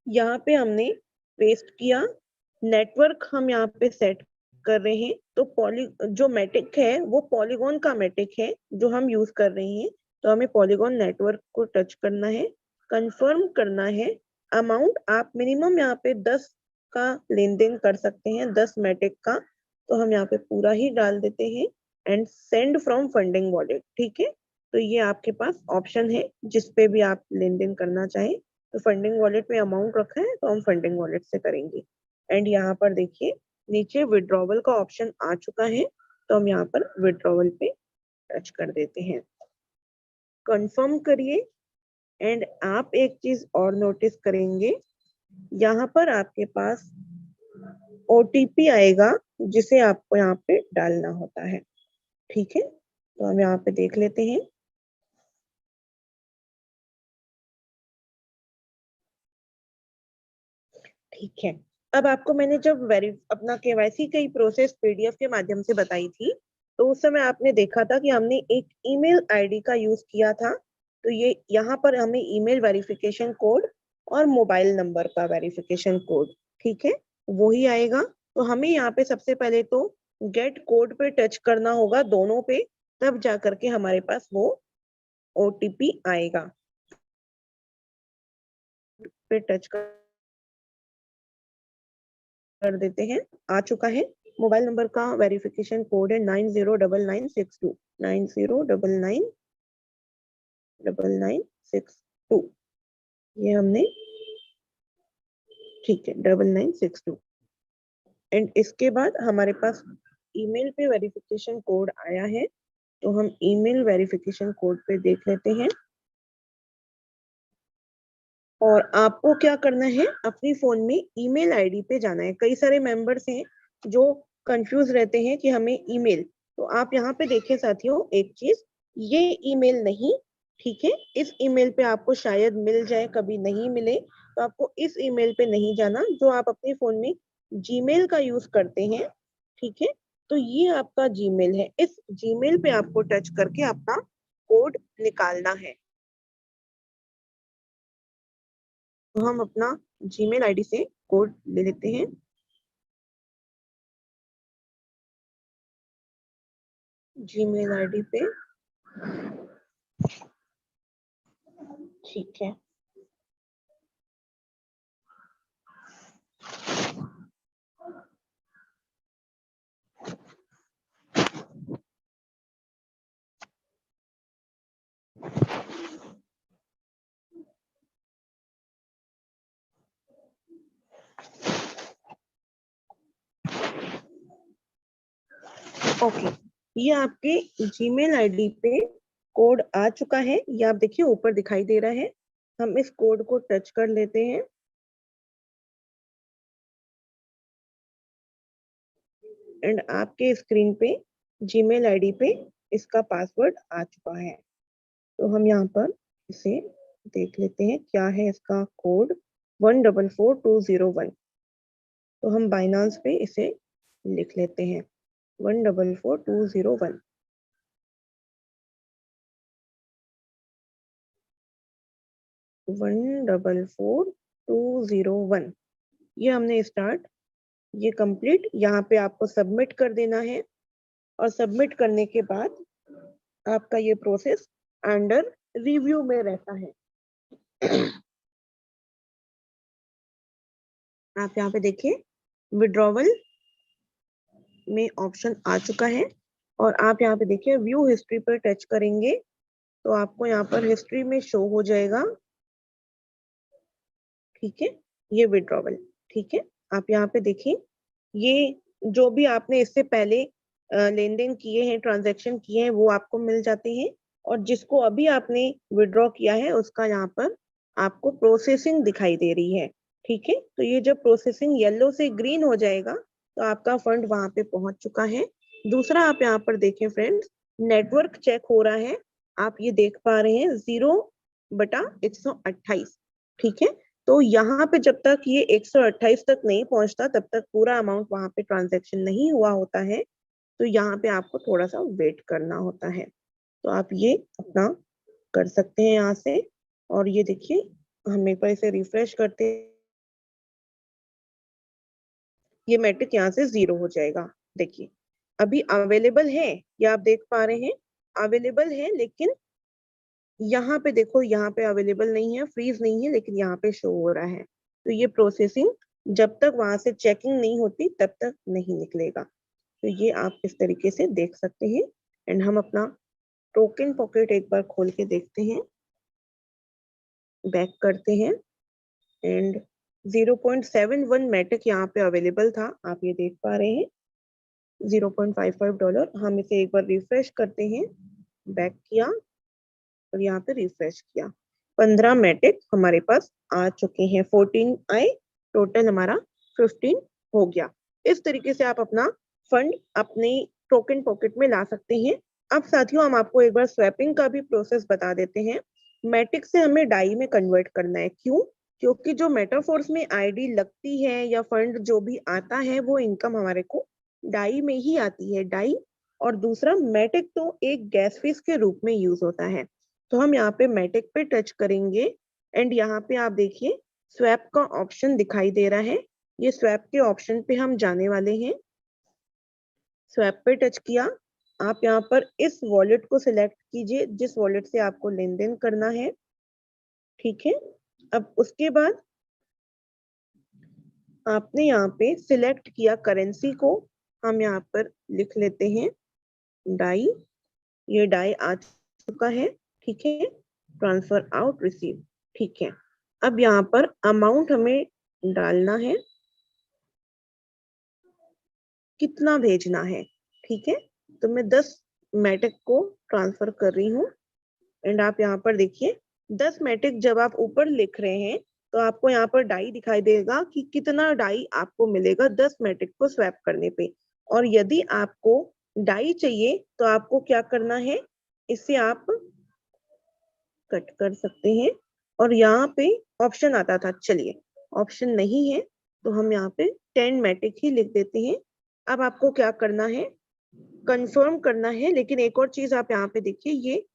यहाँ पे हमने पेस्ट किया, नेटवर्क हम यहाँ पे सेट कर रहे हैं। तो जो मैटिक है वो पॉलीगॉन का मैटिक है जो हम यूज कर रहे हैं, तो हमें पॉलीगॉन नेटवर्क को टच करना है, कंफर्म करना है। अमाउंट आप मिनिमम यहाँ पे 10 का लेन देन कर सकते हैं, 10 मैटिक का, तो हम यहाँ पे पूरा ही डाल देते हैं and send from funding wallet. ठीक है, तो ये आपके पास ऑप्शन है जिस पे भी आप लेन देन करना चाहें। तो फंडिंग वॉलेट में अमाउंट रखा है तो हम फंडिंग वॉलेट से करेंगे। एंड यहाँ पर देखिए नीचे विड्रॉवल का ऑप्शन आ चुका है, तो हम यहाँ पर विड्रॉवल पे टच कर देते हैं, कंफर्म करिए। एंड आप एक चीज और नोटिस करेंगे, यहाँ पर आपके पास OTP आएगा जिसे आपको यहाँ पे डालना होता है। ठीक है, तो हम यहाँ पे देख लेते हैं। ठीक है, अब आपको मैंने जब अपना KYC की प्रोसेस PDF के माध्यम से बताई थी, तो उस समय आपने देखा था कि हमने एक ईमेल आईडी का यूज किया था। तो ये यहाँ पर हमें ईमेल वेरिफिकेशन कोड और मोबाइल नंबर का वेरिफिकेशन कोड, ठीक है, वो ही आएगा। तो हमें यहाँ पे सबसे पहले तो गेट कोड पे टच करना होगा, दोनों पे, तब जा करके हमारे पास वो OTP आएगा। पे टच कर देते हैं, आ चुका है। मोबाइल नंबर का वेरिफिकेशन कोड है 909962, 90999962। ये हमने, ठीक है, 9962। एंड इसके बाद हमारे पास ईमेल पे वेरिफिकेशन कोड आया है, तो हम ईमेल वेरिफिकेशन कोड पे देख लेते हैं। और आपको क्या करना है, अपनी फोन में ईमेल आईडी पे जाना है। कई सारे मेंबर्स हैं जो कंफ्यूज रहते हैं कि हमें ईमेल, तो आप यहाँ पे देखिए साथियों एक चीज, ये ईमेल नहीं, ठीक है, इस ईमेल पे आपको शायद मिल जाए, कभी नहीं मिले, तो आपको इस ईमेल पे नहीं जाना जो आप अपने फोन में जीमेल का यूज करते हैं। ठीक है, तो ये आपका जीमेल है, इस जीमेल पे आपको टच करके अपना कोड निकालना है। तो हम अपना जीमेल आईडी से कोड ले लेते हैं। जीमेल आईडी पे। ठीक है, ओके। ये आपके जीमेल आईडी पे कोड आ चुका है, ये आप देखिए ऊपर दिखाई दे रहा है। हम इस कोड को टच कर लेते हैं एंड आपके स्क्रीन पे जीमेल आईडी पे इसका पासवर्ड आ चुका है। तो हम यहाँ पर इसे देख लेते हैं, क्या है इसका कोड 144201। तो हम बाइनांस पे इसे लिख लेते हैं 144201। One double four two zero one, ये हमने स्टार्ट, ये कंप्लीट। यहाँ पे आपको सबमिट कर देना है और सबमिट करने के बाद आपका ये प्रोसेस अंडर रिव्यू में रहता है। आप यहाँ पे देखिए विड्रॉवल में ऑप्शन आ चुका है और आप यहाँ पे देखिए व्यू हिस्ट्री पर टच करेंगे तो आपको यहाँ पर हिस्ट्री में शो हो जाएगा। ठीक है, ये विड्रॉवल। ठीक है, आप यहाँ पे देखिए ये जो भी आपने इससे पहले लेन देन किए हैं, ट्रांजैक्शन किए हैं, वो आपको मिल जाते हैं और जिसको अभी आपने विड्रॉ किया है उसका यहाँ पर आपको प्रोसेसिंग दिखाई दे रही है। ठीक है, तो ये जब प्रोसेसिंग येलो से ग्रीन हो जाएगा तो आपका फंड वहां पे पहुंच चुका है। दूसरा आप यहाँ पर देखें फ्रेंड्स, नेटवर्क चेक हो रहा है, आप ये देख पा रहे हैं 0/128। ठीक है, तो यहाँ पे जब तक ये 128 तक नहीं पहुंचता तब तक पूरा अमाउंट वहां पे ट्रांजैक्शन नहीं हुआ होता है। तो यहाँ पे आपको थोड़ा सा वेट करना होता है। तो आप ये अपना कर सकते हैं यहाँ से। और ये देखिए हम एक बार इसे रिफ्रेश करते हैं, ये मैट्रिक यहाँ से 0 हो जाएगा। देखिए अभी अवेलेबल है, ये आप देख पा रहे हैं अवेलेबल है, लेकिन यहाँ पे देखो यहाँ पे अवेलेबल नहीं है, फ्रीज नहीं है, लेकिन यहाँ पे शो हो रहा है। तो ये प्रोसेसिंग जब तक वहां से चेकिंग नहीं होती तब तक नहीं निकलेगा। तो ये आप इस तरीके से देख सकते हैं। एंड हम अपना टोकन पॉकेट एक बार खोल के देखते हैं, बैक करते हैं एंड 0.71 मैट्रिक यहाँ पे अवेलेबल था, आप ये देख पा रहे हैं $0.55। हम इसे एक बार रिफ्रेश करते हैं, बैक किया और यहाँ पे रिफ्रेश किया, 15 मैट्रिक हमारे पास आ चुके हैं। 14 आए, टोटल हमारा 15 हो गया। इस तरीके से आप अपना फंड अपने टोकन पॉकेट में ला सकते हैं। अब साथियों हम आपको एक बार स्वैपिंग का भी प्रोसेस बता देते हैं। मैट्रिक से हमें डाई में कन्वर्ट करना है, क्यों? क्योंकि जो मेटाफोर्स में आईडी लगती है या फंड जो भी आता है वो इनकम हमारे को डाई में ही आती है, डाई। और दूसरा मैट्रिक तो एक गैस फीस के रूप में यूज होता है। तो हम यहाँ पे मैट्रिक पे टच करेंगे एंड यहाँ पे आप देखिए स्वैप का ऑप्शन दिखाई दे रहा है, ये स्वैप के ऑप्शन पे हम जाने वाले हैं। स्वैप पे टच किया, आप यहाँ पर इस वॉलेट को सिलेक्ट कीजिए जिस वॉलेट से आपको लेन देन करना है। ठीक है, अब उसके बाद आपने यहाँ पे सिलेक्ट किया करेंसी को, हम यहाँ पर लिख लेते हैं डाई। ये डाई आ चुका है। ठीक है, ट्रांसफर आउट रिसीव। ठीक है, अब यहाँ पर अमाउंट हमें डालना है, कितना भेजना है। ठीक है, तो मैं 10 मैट्रिक को ट्रांसफर कर रही हूँ एंड आप यहाँ पर देखिए 10 मैट्रिक जब आप ऊपर लिख रहे हैं तो आपको यहाँ पर डाई दिखाई देगा कि कितना डाई आपको मिलेगा 10 मैट्रिक को स्वैप करने पे। और यदि आपको डाई चाहिए तो आपको क्या करना है, इससे आप कट कर सकते हैं और यहाँ पे ऑप्शन आता था, चलिए ऑप्शन नहीं है तो हम यहाँ पे 10 मैट्रिक ही लिख देते हैं। अब आपको क्या करना है, कंफर्म करना है। लेकिन एक और चीज आप यहाँ पे देखिए, ये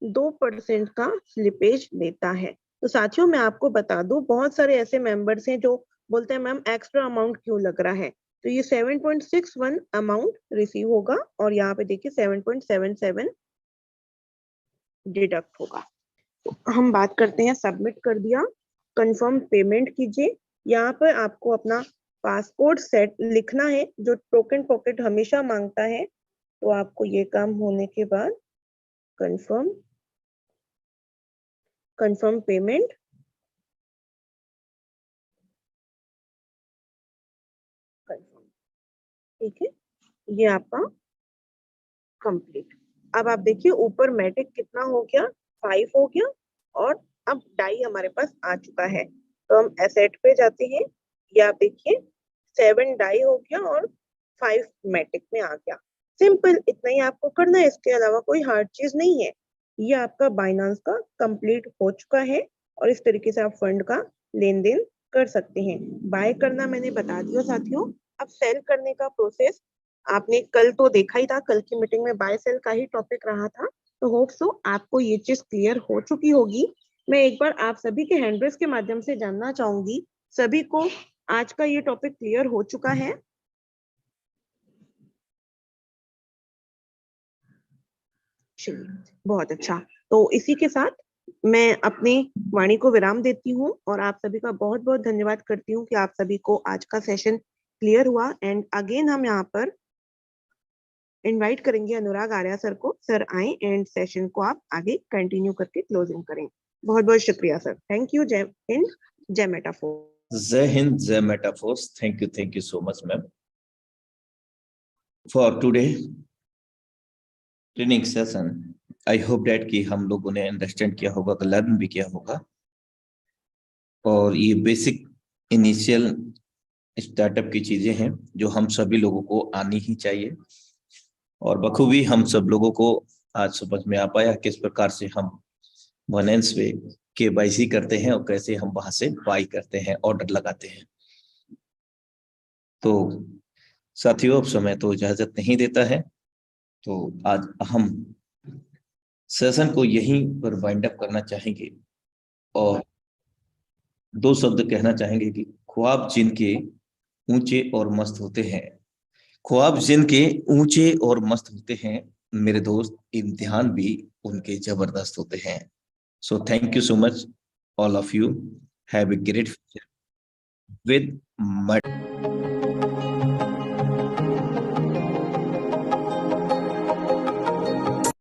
2% का स्लिपेज लेता है। तो साथियों मैं आपको बता दूं, बहुत सारे ऐसे मेंबर्स हैं जो बोलते हैं मैम एक्स्ट्रा अमाउंट क्यों लग रहा है। तो ये 7.61 अमाउंट रिसीव होगा और यहाँ पे देखिए 7.77 डिडक्ट होगा। तो हम बात करते हैं, सबमिट कर दिया, कंफर्म पेमेंट कीजिए। यहाँ पर आपको अपना पासपोर्ट सेट लिखना है जो टोकन पॉकेट हमेशा मांगता है। तो आपको ये काम होने के बाद कंफर्म पेमेंट, कंफर्म, ठीक है, ये आपका कंप्लीट। अब आप देखिए ऊपर मैटिक कितना हो गया, 5 हो गया और अब डाई हमारे पास आ चुका है। तो हम एसेट पे जाते हैं, ये आप देखिए 7 डाई हो गया और 5 मैटिक में आ गया। सिंपल इतना ही आपको करना है, इसके अलावा कोई हार्ड चीज नहीं है। ये आपका बाइनांस का कंप्लीट हो चुका है और इस तरीके से आप फंड का लेन देन कर सकते हैं। बाय करना मैंने बता दिया साथियों। अब सेल करने का प्रोसेस आपने कल तो देखा ही था, कल की मीटिंग में बाय सेल का ही टॉपिक रहा था। तो होप सो आपको ये चीज क्लियर हो चुकी होगी। मैं एक बार आप सभी के हैंड रेस के माध्यम से जानना चाहूंगी, सभी को आज का ये टॉपिक क्लियर हो चुका है? बहुत अच्छा। तो इसी के साथ मैं अपनी वाणी को विराम देती हूँ और आप सभी का बहुत बहुत धन्यवाद करती हूँ कि आप सभी को आज का सेशन क्लियर हुआ। एंड अगेन हम यहाँ पर इनवाइट करेंगे अनुराग आर्या सर को। सर आए एंड सेशन को आप आगे कंटिन्यू करके क्लोजिंग करें। बहुत बहुत शुक्रिया सर। Thank you. जय हिंद, जय मेटाफोर। जय हिंद, जय Metaforce. Thank you so much ma'am for today training session. I hope that कि हम लोगों ने अंडरस्टैंड किया होगा, लर्न भी किया होगा। और ये बेसिक इनिशियल स्टार्टअप की चीजें हैं जो हम सभी लोगों को आनी ही चाहिए। और बखूबी हम सब लोगों को आज समझ में आ पाया किस प्रकार से हम फाइनेंस पे केवाईसी करते हैं और कैसे हम वहां से बाई करते हैं, ऑर्डर लगाते हैं। तो साथियों अब समय तो इजाजत नहीं देता है, तो आज हम सेशन को यहीं पर वाइंड अप करना चाहेंगे और 2 शब्द कहना चाहेंगे कि ख्वाब जिनके ऊंचे और मस्त होते हैं, ख्वाब जिनके ऊंचे और मस्त होते हैं मेरे दोस्त, इम्तिहान भी उनके जबरदस्त होते हैं। So thank you so much all of you. Have a great future with